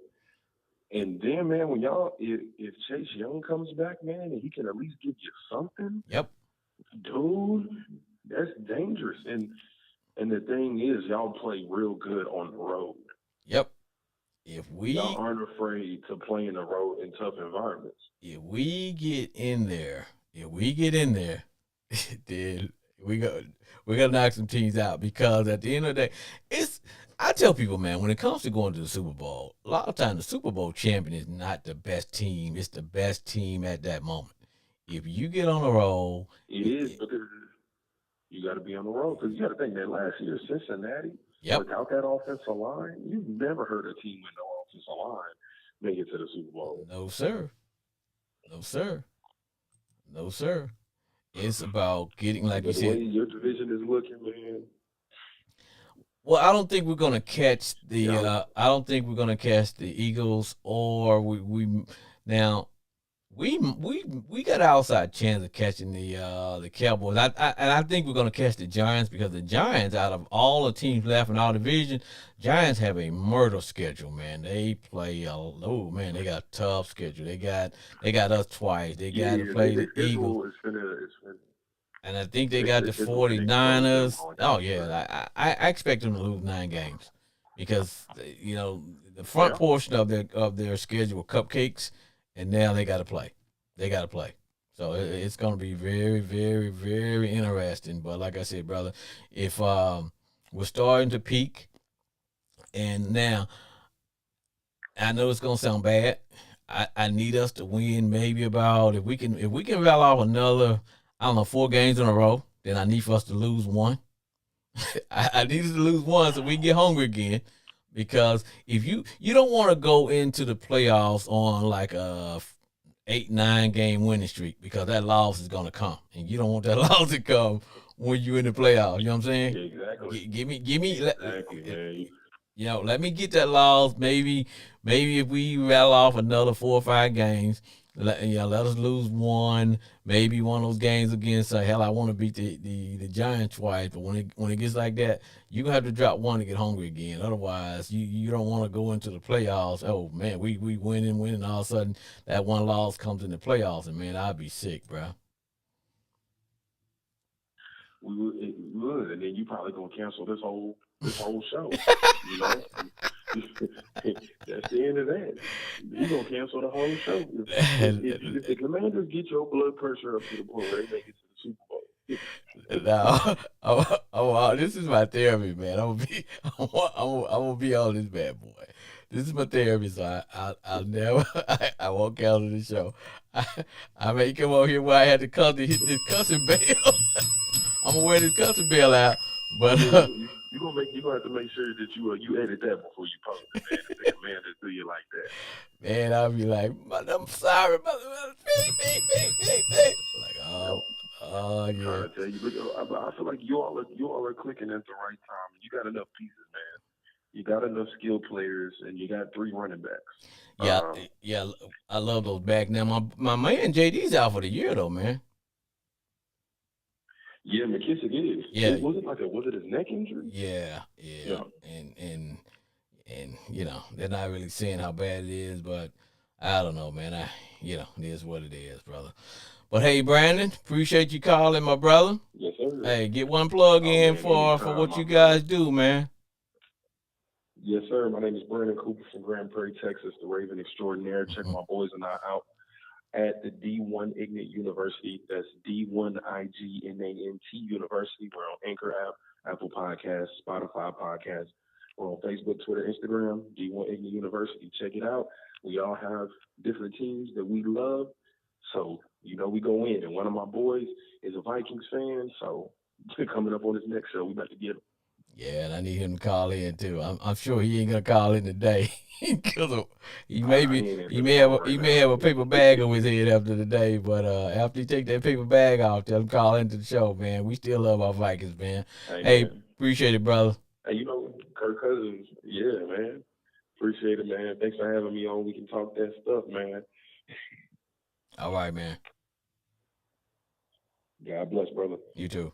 And then, man, when y'all, if Chase Young comes back, man, and he can at least give you something, Yep, dude, that's dangerous. And the thing is, y'all play real good on the road. yep. If Y'all we aren't afraid to play in the road in tough environments. if we get in there, if we get in there, then we go we're gonna knock some teams out because at the end of the day, it's I tell people, man, when it comes to going to the Super Bowl, a lot of times the Super Bowl champion is not the best team. It's the best team at that moment. If you get on a roll, It is because you got to be on the road. Because you got to think that last year, Cincinnati, yep, without that offensive line, you've never heard a team with no offensive line make it to the Super Bowl. no sir, no sir, no sir. It's about getting, like you But the way said. your division is looking, man, Well, I don't think we're gonna catch the. y'all, I don't think we're gonna catch the Eagles, or we now we got an outside chance of catching the Cowboys. I think we're gonna catch the Giants because the Giants, out of all the teams left in our division, Giants have a murder schedule. Man, they play. Oh man, they got a tough schedule. They got us twice. They got to yeah, play their the Eagles. schedule is finna, And I think they got their the schedule finna expose them 49ers. going down Oh, the stretch. yeah. I expect them to lose 9 games because, the front Yeah. portion of their schedule were cupcakes, and now they got to play. They got to play. So it's going to be very, very, very interesting. But like I said, brother, if we're starting to peak, and now I know it's going to sound bad. I need us to win maybe about if we can rattle off another, I don't know, 4 games in a row, then I need for us to lose one. I need us to lose one so we can get hungry again. Because if you don't want to go into the playoffs on like a 8-9 game winning streak because that loss is gonna come, and you don't want that loss to come when you're in the playoffs. You know what I'm saying? Yeah, exactly. Give me, Exactly, man. let me get that loss. Maybe if we rattle off another 4 or 5 games, let us lose one. Maybe one of those games against hell. I want to beat the Giants twice, but when it gets like that, you gonna have to drop one to get hungry again. Otherwise, you don't want to go into the playoffs. Oh man, we winning. All of a sudden, that one loss comes in the playoffs, and man, I'd be sick, bro. We would, and then you probably gonna cancel this whole show. You know, that's the end of that. You gonna cancel the whole show if the Commanders get your blood pressure up to the point where they make it to the Super Bowl. No, this is my therapy, man. I'm gonna be, I'm gonna be on this bad boy. This is my therapy, so I'll never, I won't cancel the show. I, I may come over here where I had to come to hit this cussing bell. I'm gonna wear this cussing bell out, Oh but yeah, you gonna have to make sure that you edit that before you post it, man. If they command it to you like that. man, I'll be like, I'm sorry, mother, beep, beep, beep. Like, Yep. I'm yeah, trying to tell you, but I feel like you all are clicking at the right time. You got enough pieces, man. You got enough skill players, and you got three running backs. yeah, Um, yeah. I love those back now. My man JD's out for the year though, man. yeah, McKissick is. Yeah, Was it his neck injury? yeah, Yeah. and they're not really saying how bad it is, but I don't know, man. It is what it is, brother. But hey, Brandon, appreciate you calling, my brother. Yes, sir. Hey, get one plug Oh in man, for anytime, what my you brother. guys do, man. Yes, sir. My name is Brandon Cooper from Grand Prairie, Texas, the Raven Extraordinaire. Check Mhm. my boys and I out at the D1 Ignite University. That's D1IGNANT University. We're on Anchor app, Apple Podcasts, Spotify Podcasts. We're on Facebook, Twitter, Instagram, D1 Ignite University. Check it out. We all have different teams that we love. So, we go in. And one of my boys is a Vikings fan. So, coming up on this next show, we about to get him. Yeah, and I need him to call in too. I'm sure he ain't gonna call in today because I ain't he answering the may have phone right a paper now. bag on his head after the day, but after he take that paper bag off, tell him call into the show, man. We still love our Vikings, man. Hey, Hey, man. appreciate it, brother. Hey, Kirk Cousins. Yeah, man. Appreciate it, man. Thanks for having me on. We can talk that stuff, man. All right, man. God bless, brother. You too.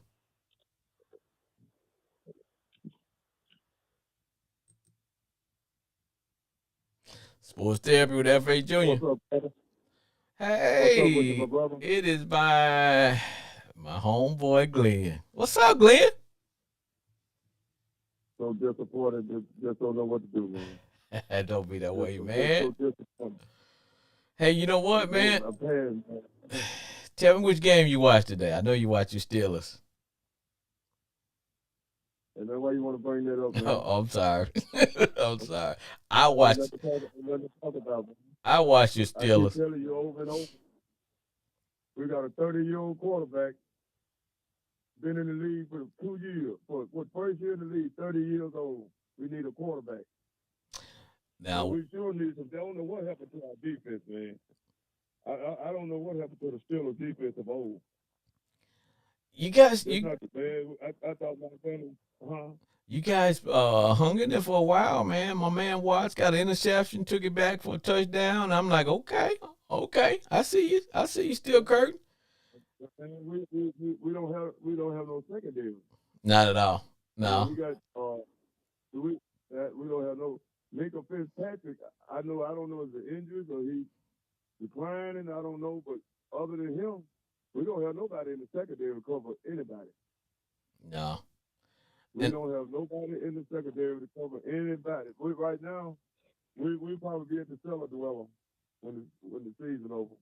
Sports therapy with FA Junior. What's up, brother? What's up with you, my Hey, brother? it is my homeboy Glenn. What's up, Glenn? So disappointed, just don't know what to do, man. Don't be that way, Just man. so disappointed. Hey, you know what, man? I'm paying, man. Tell me which game you watched today. I know you watched your Steelers. And that's why you want to bring that up, man. Oh, I'm sorry. I'm sorry. I Ain't nothing watched. to talk about, man. I watched your I keep Steelers. telling you over and over, we got a 30-year-old quarterback, been in the league for 2 years. For what, first year in the league, 30 years old. We need a quarterback. And Now we sure need some. I don't know what happened to our defense, man. I don't know what happened to the Steelers defense of old. you guys, It's not the bad. I thought my family, you guys hung in there for a while, man. My man Watts got an interception, took it back for a touchdown. I'm like, okay, okay, I see you. I see you still, Kurt. And we don't have no secondary. Not at all. And No. we got we don't have no Minka Fitzpatrick. I don't know if the injuries or he's declining. I don't know, but other than him, we don't have nobody in the secondary to cover anybody. No. We And don't have nobody in the secondary to cover anybody. Right now, we probably be at the cellar dweller when the season over.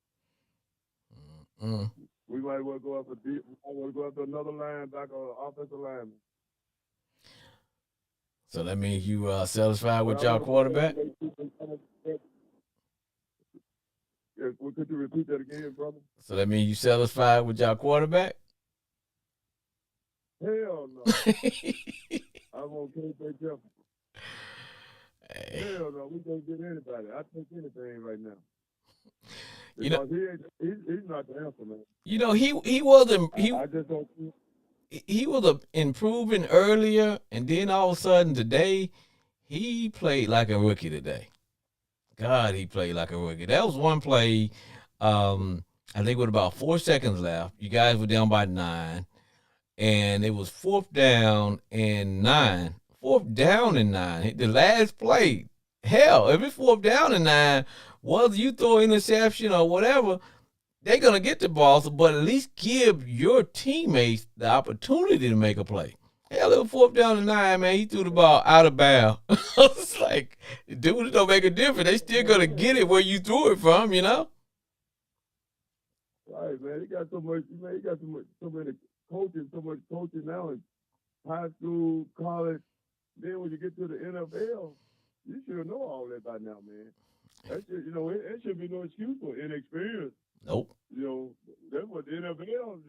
mm, We might well go after we might well go after another linebacker or offensive lineman. so that means you satisfied But with I y'all want to. quarterback. Could you repeat that again, brother? So that means you satisfied with y'all quarterback. Hell no. I want KJ Jefferson. Hey, Hell no. We can't get anybody. I take anything right now. you know, Because he's not the answer, man. he wasn't I just don't see. he was improving earlier, and then all of a sudden today he played like a rookie today. God, he played like a rookie. That was one play. I think with about 4 seconds left, you guys were down by 9, and it was fourth down and 9. Fourth down and 9. The last play. Hell, if it's fourth down and 9, whether you throw an interception or whatever, they're gonna get the ball. But at least give your teammates the opportunity to make a play. Hell, it was fourth down and 9, man. He threw the ball out of bounds. It's like, dude, it don't make a difference. They still gonna get it where you threw it from, you know. Right, man. He got so much. Man, he got so many coaches, so much coaching now in high school, college. Then when you get to the NFL, You should know all that by now, man. That should, it should be no excuse for inexperience. Nope. That's what the NFL.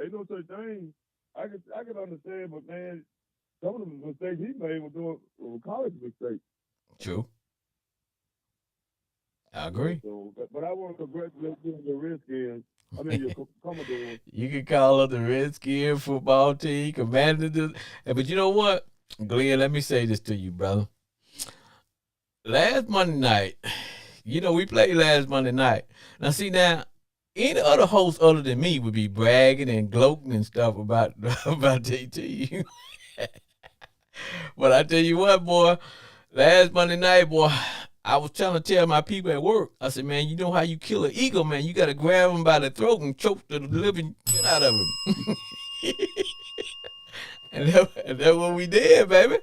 Ain't no such thing. I can understand, but man, some of the mistakes he made were college mistakes. True. I agree. So, but I want to congratulate you on your Redskins. I mean, your Commodores. You can call up the Redskin football team, commander. But you know what, Glenn? Let me say this to you, brother. Last Monday night, we played last Monday night. Now, see now, any other host other than me would be bragging and gloating and stuff about their team. But I tell you what, boy, last Monday night, boy, I was trying to tell my people at work. I said, man, you know how you kill an eagle, man? You got to grab him by the throat and choke the living shit out of him. and that's what we did, baby.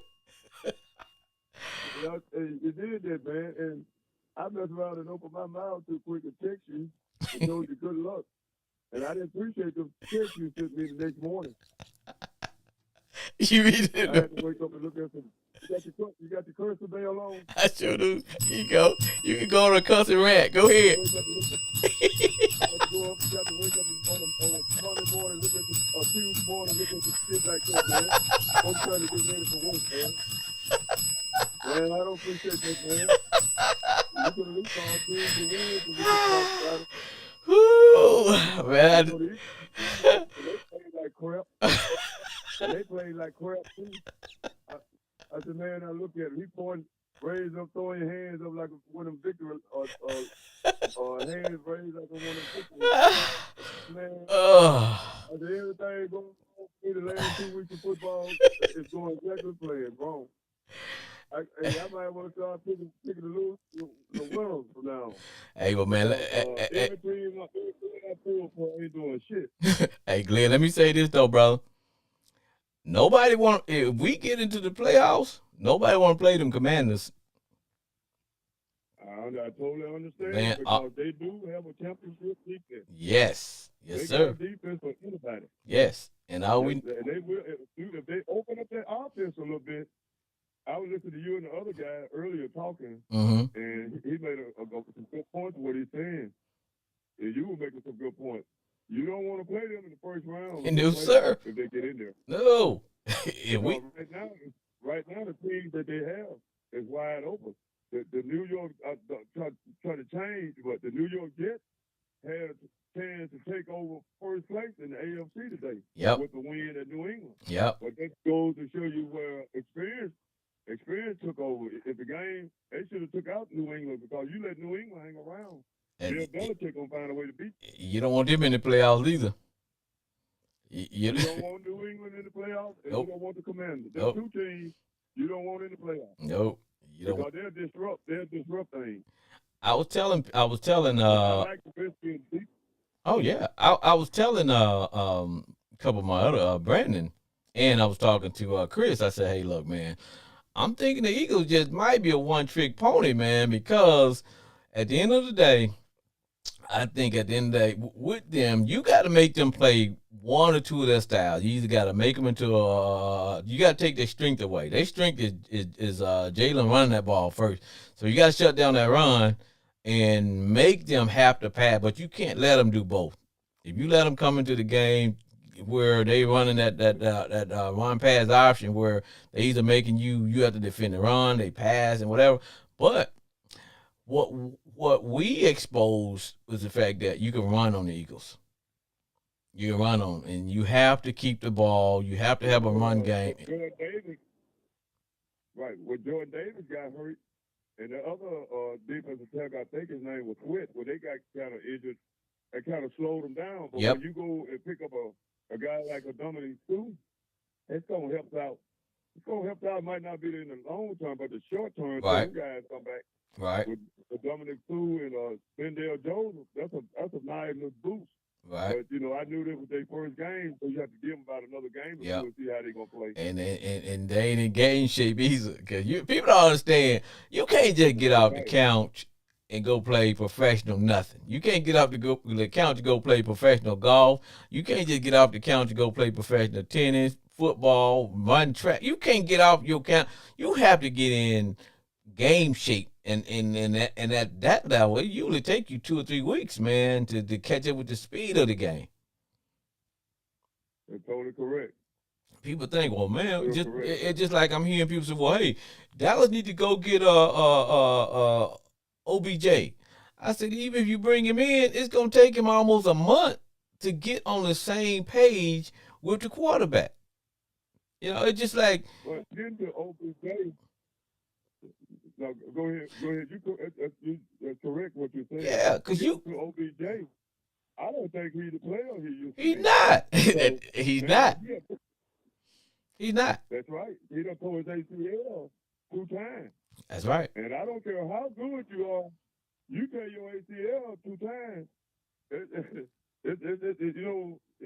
You did that, man. And I messed around and opened my mouth too quick and text you and told you good luck. And I didn't appreciate the text you sent me the next morning. You really I had to wake up and look at some. You got the curse bell on? I sure do. You go. You can go on a cussing rant. Go ahead. You got to wake up on a Monday morning, look at the Tuesday morning, look at the shit like that, man. I'm trying to get ready for work, man. Man, I don't appreciate that, man. You could at least call Tuesday wins and we can Woo, man. They played like crap. They played like crap, too. I said, man, I look at him. He pointing, raised up, throwing your hands up like one of them victory, or hands raised like one of them victory. Man, I said, everything going on through the last 2 weeks of football is going exactly playing wrong. I might want to start picking the winners from now on. Hey, well, man. Every team I pull for ain't doing shit. Hey, Glenn, let me say this, though, brother. Nobody want, if we get into the playoffs, nobody want to play them Commanders. I totally understand, man, because they do have a championship defense. Yes, sir. Got defense for anybody. Yes, and all we. And they will, if they open up that offense a little bit. I was listening to you and the other guy earlier talking, and he made some good points of what he's saying. And you were making some good points. You don't want to play them in the first round. No, sir. If they get in there. No. Right now, the teams that they have is wide open. The New York, try to change, but the New York Jets had a chance to take over first place in the AFC today. Yep. With the win at New England. Yep. But that goes to show you where experience took over. If the game, they should have took out New England, because you let New England hang around. Bill Belichick gonna find a way to beat you. You don't want them in the playoffs either. You don't want New England in the playoffs, and nope. You don't want the Commanders. There's two teams you don't want in the playoffs. Nope. You don't. Because they'll disrupt things. I was telling I like the Redskins deep. Oh yeah. I was telling a couple of my other Brandon, and I was talking to Chris. I said, hey, look, man, I'm thinking the Eagles just might be a one-trick pony, man, because at the end of the day, I think at the end of the day, with them, you got to make them play one or two of their styles. You either got to make them into you got to take their strength away. Their strength is Jalen running that ball first. So you got to shut down that run and make them have to pass, but you can't let them do both. If you let them come into the game where they running that run pass option, where they either making you have to defend the run, they pass and whatever. But what we exposed was the fact that you can run on the Eagles. You can run on, and you have to keep the ball. You have to have a run game. Jordan Davis, right? When Jordan Davis got hurt, and the other defensive tackle, I think his name was Witt, where they got kind of injured, that kind of slowed them down. But when you go and pick up a guy like a Dominic Sue, it's going to help out. It's going to help out. It might not be in the long term, but the short term, right. Two guys come back. Right. With Dominic Sue and Bendale Joseph, that's a nice little boost. Right. But I knew this was their first game, so you have to give them about another game to see how they're gonna play. And they ain't in game shape either, because people don't understand. You can't just get off the couch and go play professional nothing. You can't get off the couch to go play professional golf. You can't just get off the couch to go play professional tennis, football, run track. You can't get off your couch. You have to get in game shape, and at that level, it usually take you 2 or 3 weeks, man, to catch up with the speed of the game. That's totally correct. People think, well, man, You're just correct. it's just like I'm hearing people say, well, hey, Dallas need to go get OBJ. I said, even if you bring him in, it's gonna take him almost a month to get on the same page with the quarterback. You know, it's just like, But then the OBJ. No, go ahead. Go ahead. That's correct what you're saying. yeah, because you To OBJ, I don't think he's the player he used to he's be. not. So, He's man, not. yeah, He's not. that's right. He done tore his ACL 2 times. That's right. And I don't care how good you are, you tear your ACL 2 times. You know, I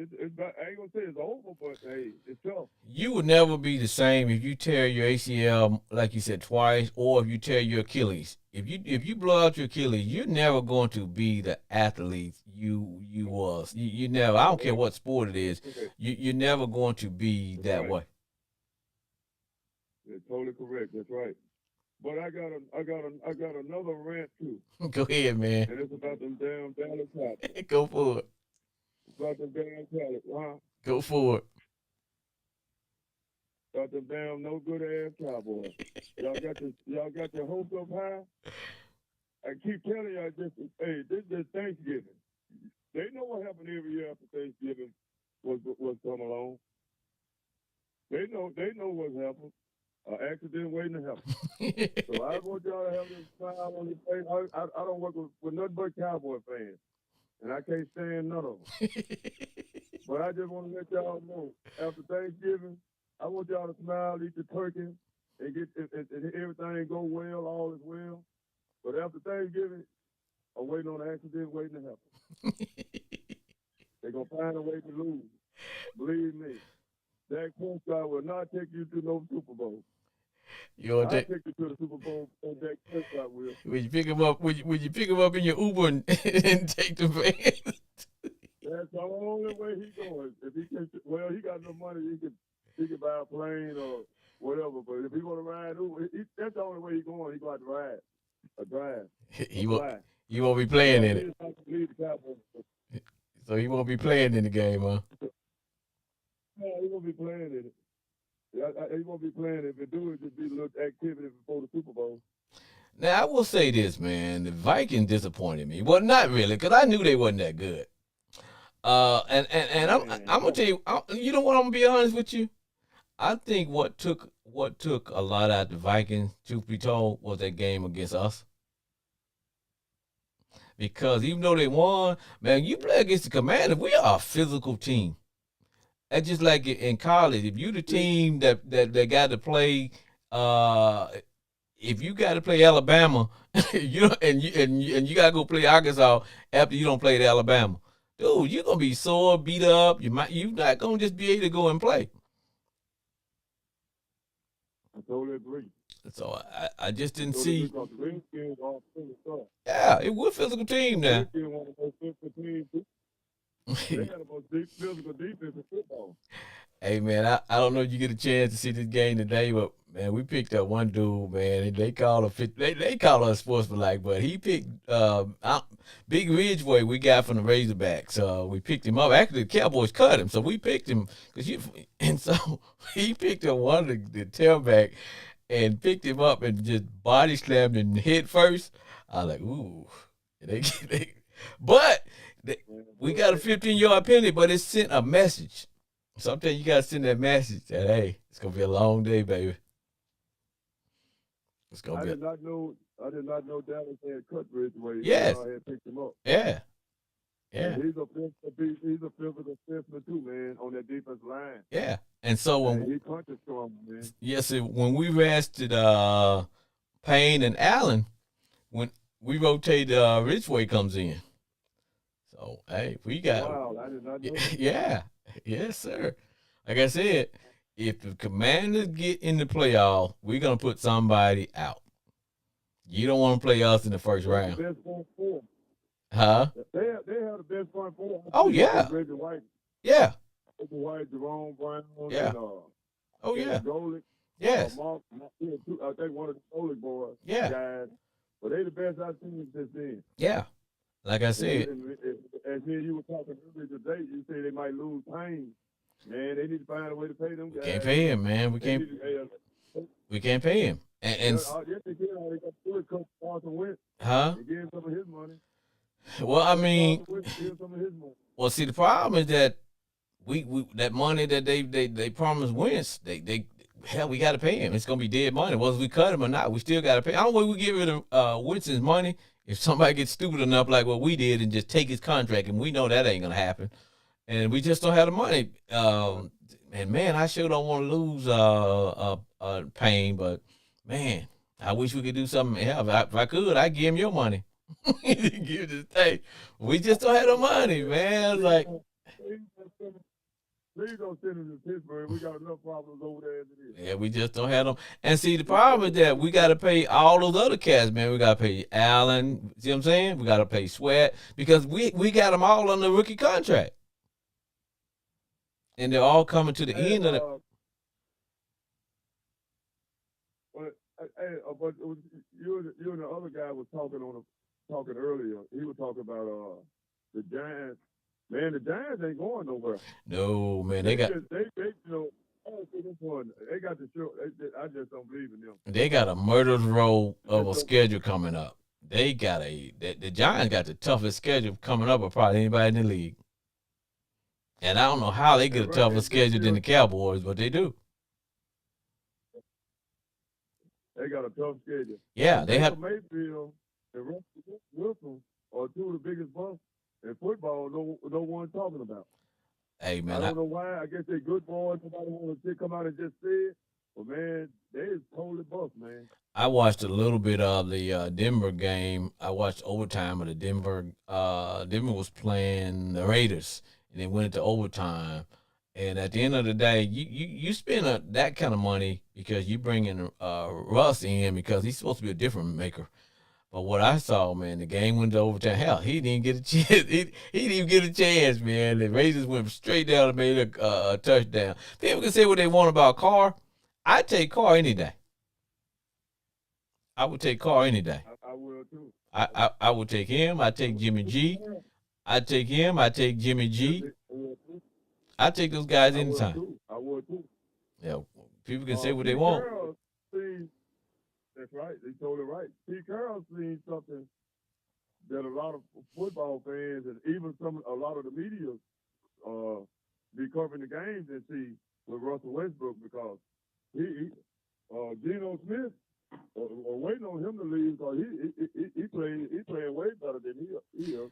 ain't gonna say it's over, but hey, it's tough. You would never be the same if you tear your ACL, like you said, twice, or if you tear your Achilles. If you blow out your Achilles, you're never going to be the athlete you was. You never. I don't care what sport it is. You're never going to be that right. way. That's totally correct. That's right. But I got another rant too, Go ahead, man. and it's about them damn Dallas Cowboys. Go for it. About them damn Cowboys, huh? Go for it. About them damn no good ass Cowboys. Y'all got your hopes up high. I keep telling y'all this. Hey, this is Thanksgiving. They know what happened every year after Thanksgiving was come along. They know what's happened. Accident waiting to happen. So I want y'all to have this smile on your face. I don't work with nothing but Cowboy fans, and I can't stand none of them. But I just want to let y'all know, after Thanksgiving, I want y'all to smile, eat the turkey, and get and everything go well, all is well. But after Thanksgiving, I'm waiting on an accident waiting to happen. They're going to find a way to lose. Believe me. Dak Prescott will not take you to no Super Bowl. I'll take you to the Super Bowl, and Dak Prescott will. Would you pick him up? Would you pick him up in your Uber and take the van? That's the only way he's going. If he can, well, he got enough money, he can buy a plane or whatever. But if he want to ride Uber, that's the only way he's going. He got to ride, a drive. You won't be playing in it. Leave the Cowboys. So he won't be playing in the game, huh? No, he won't be playing in it. He won't be playing it. If it do, it just be a little activity before the Super Bowl. Now, I will say this, man. The Vikings disappointed me. Well, not really, because I knew they wasn't that good. And I'm gonna tell you, you know what? I'm gonna be honest with you. I think what took a lot out of the Vikings, truth be told, was that game against us. Because even though they won, man, you play against the Commanders. We are a physical team. That's just like in college. If you the team that got to play, if you got to play Alabama, you you got to go play Arkansas after you don't play the Alabama, dude, you're gonna be sore, beat up. You're not gonna just be able to go and play. I totally agree. So I just didn't see. The Redskins are physical. Yeah, it was a physical team now. Redskins one of the most physical teams too. They had the most physical defense in football. Hey man, I don't know if you get a chance to see this game today, but man, we picked up one dude, man. And they call us sportsmanlike, but he picked Big Ridgeway we got from the Razorbacks. We picked him up. Actually, the Cowboys cut him, so we picked him and so he picked up one of the tailback and picked him up and just body slammed him head first. I was like, ooh, but. We got a 15-yard penalty, but it sent a message. Sometimes you got to send that message that, hey, it's going to be a long day, baby. It's gonna be. I did not know Dallas had cut Ridgeway. Yes. Had picked him up. Yeah. Yeah. And he's a physical specimen too, man, on that defensive line. Yeah. And so when he punches strong, man. Yes, when we rested Payne and Allen, when we rotated Ridgeway comes in. So hey, we got. Wow, I did not know that. Yeah. Yes, sir. Like I said, if the Commanders get in the playoff, we're gonna put somebody out. You don't want to play us in the first round. The best front four. Huh? They have the best front four. Oh yeah. Reggie White. Yeah. Reggie White, Jerome Brown. Yeah. And, oh yeah. Golick. Yes. I think one of the Foley boys Yeah. guys. But they the best I've seen since then. Yeah. Like I said. As me and you were talking earlier today, you say they might lose pain. Man, they need to find a way to pay them guys. Can't pay him, man. We can't pay him. And yes, they can. They got to cut Carson Wentz. huh? They gave some of his money. Well, I mean, Give some of his money. well, see, the problem is that we that money that they promised Wentz, hell, we got to pay him. It's gonna be dead money, whether we cut him or not. We still got to pay. I don't know if we get rid of Wentz's money if somebody gets stupid enough like what we did and just take his contract, and we know that ain't gonna happen, and we just don't have the money. And man, I sure don't want to lose Payne, but man, I wish we could do something. Hell, if I could, I'd give him your money. Give this thing. We just don't have the money, man. Like, please don't send him to Pittsburgh. We got enough problems over there as it is. yeah, we just don't have them. And see, the problem is that we got to pay all those other cats, man. We got to pay Allen. See what I'm saying? We got to pay Sweat because we got them all on the rookie contract, and they're all coming to the end of it. But you and the other guy was talking earlier. He was talking about the Giants. Man, the Giants ain't going nowhere. No, man, they got. They got the show. I just don't believe in them. They got a murderer's row of a schedule coming up. They got the Giants got the toughest schedule coming up of probably anybody in the league. And I don't know how they get a tougher schedule than the Cowboys, but they do. They got a tough schedule. Yeah, they have. Mayfield and Russell Wilson are two of the biggest busts in football. No one talking about. Hey man, I don't know why. I guess they're good boys. Nobody want to come out and just say it. But man, they is totally bust, man. I watched a little bit of the Denver game. I watched overtime of the Denver. Denver was playing the Raiders, and they went into overtime. And at the end of the day, you spend that kind of money because you bring in Russ in because he's supposed to be a difference maker. But what I saw, man, the game went to overtime. Hell, he didn't get a chance. He didn't even get a chance, man. The Raiders went straight down and made a touchdown. People can say what they want about Carr. I'd take Carr any day. I would take Carr any day. I will too. I would take him. I'd take Jimmy G. I'd take him. I'd take Jimmy G. I take those guys anytime. I would too. Yeah, people can say what they want. That's right. They totally right. Pete Carroll's seen something that a lot of football fans and even a lot of the media be covering the games and see with Russell Westbrook because Geno Smith are waiting on him to leave because he playing way better than he is.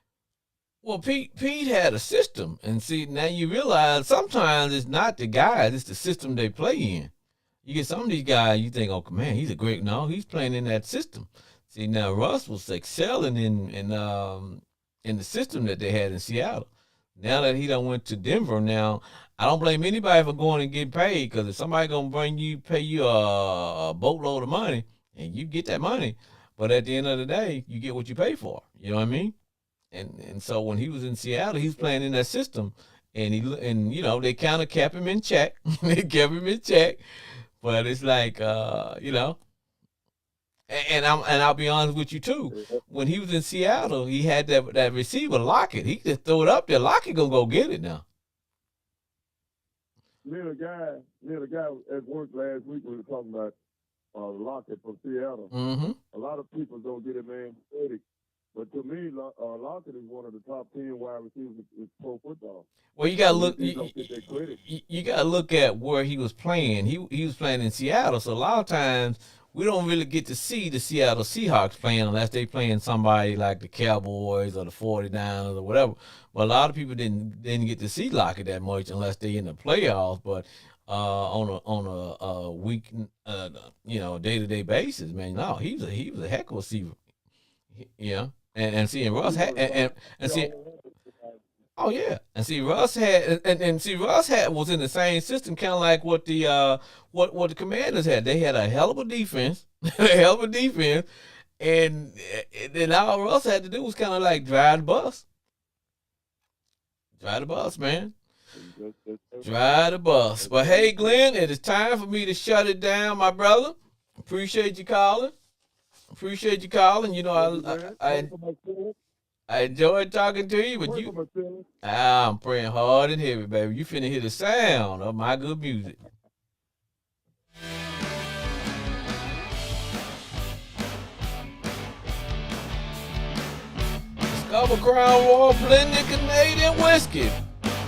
Well, Pete had a system, and see now you realize sometimes it's not the guys, it's the system they play in. You get some of these guys, you think, oh man, he's a great. No, he's playing in that system. See now, Russ was excelling in the system that they had in Seattle. Now that he done went to Denver, now I don't blame anybody for going and getting paid because if somebody gonna pay you a boatload of money, and you get that money, but at the end of the day, you get what you pay for. You know what I mean? And so when he was in Seattle, he was playing in that system, and they kind of kept him in check. They kept him in check, but it's like and I'll be honest with you too. When he was in Seattle, he had that receiver Lockett. He just throw it up there. Lockett gonna go get it now. Me and a guy at work last week we were talking about Lockett from Seattle. Mm-hmm. A lot of people don't get it, man. But to me, Lockett is one of the top 10 wide receivers in pro football. Well, you gotta look. You gotta look at where he was playing. He was playing in Seattle, so a lot of times we don't really get to see the Seattle Seahawks playing unless they playing somebody like the Cowboys or the 49ers or whatever. But a lot of people didn't get to see Lockett that much unless they in the playoffs. But on a week, day-to-day basis, man, no, he was a heck of a receiver. Yeah. And seeing Russ had and see, oh yeah, and see Russ had Russ was in the same system, kind of like what the Commanders had. They had a hell of a defense, and then all Russ had to do was kind of like drive the bus, man. Drive the bus. But hey, Glenn, it is time for me to shut it down, my brother. Appreciate you calling. You know, I enjoyed talking to you, but I'm praying hard and heavy, baby. You finna hear the sound of my good music. Discover Crown Royal blended Canadian whiskey.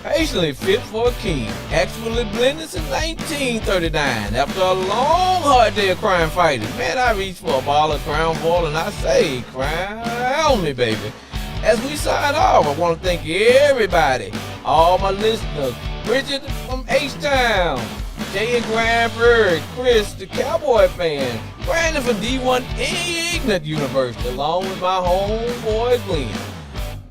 Patiently fit for a king. Actually blended since 1939. After a long, hard day of crime fighting, man, I reached for a bottle of Crown Royal and I say, crown me, baby. As we sign off, I want to thank everybody, all my listeners, Bridget from H-Town, Jay and Granberg, Chris, the Cowboy fan, Brandon from D1 Ignat University, along with my homeboy Glenn.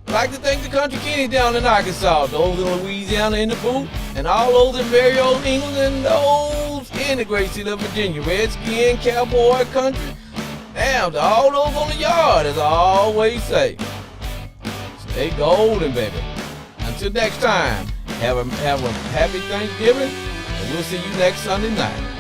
I'd like to thank the Country Kenny down in Arkansas, those in Louisiana in the booth, and all those in very old England and those in the great state of Virginia, Redskin, Cowboy Country, down to all those on the yard, as I always say. Stay golden, baby. Until next time, have a happy Thanksgiving, and we'll see you next Sunday night.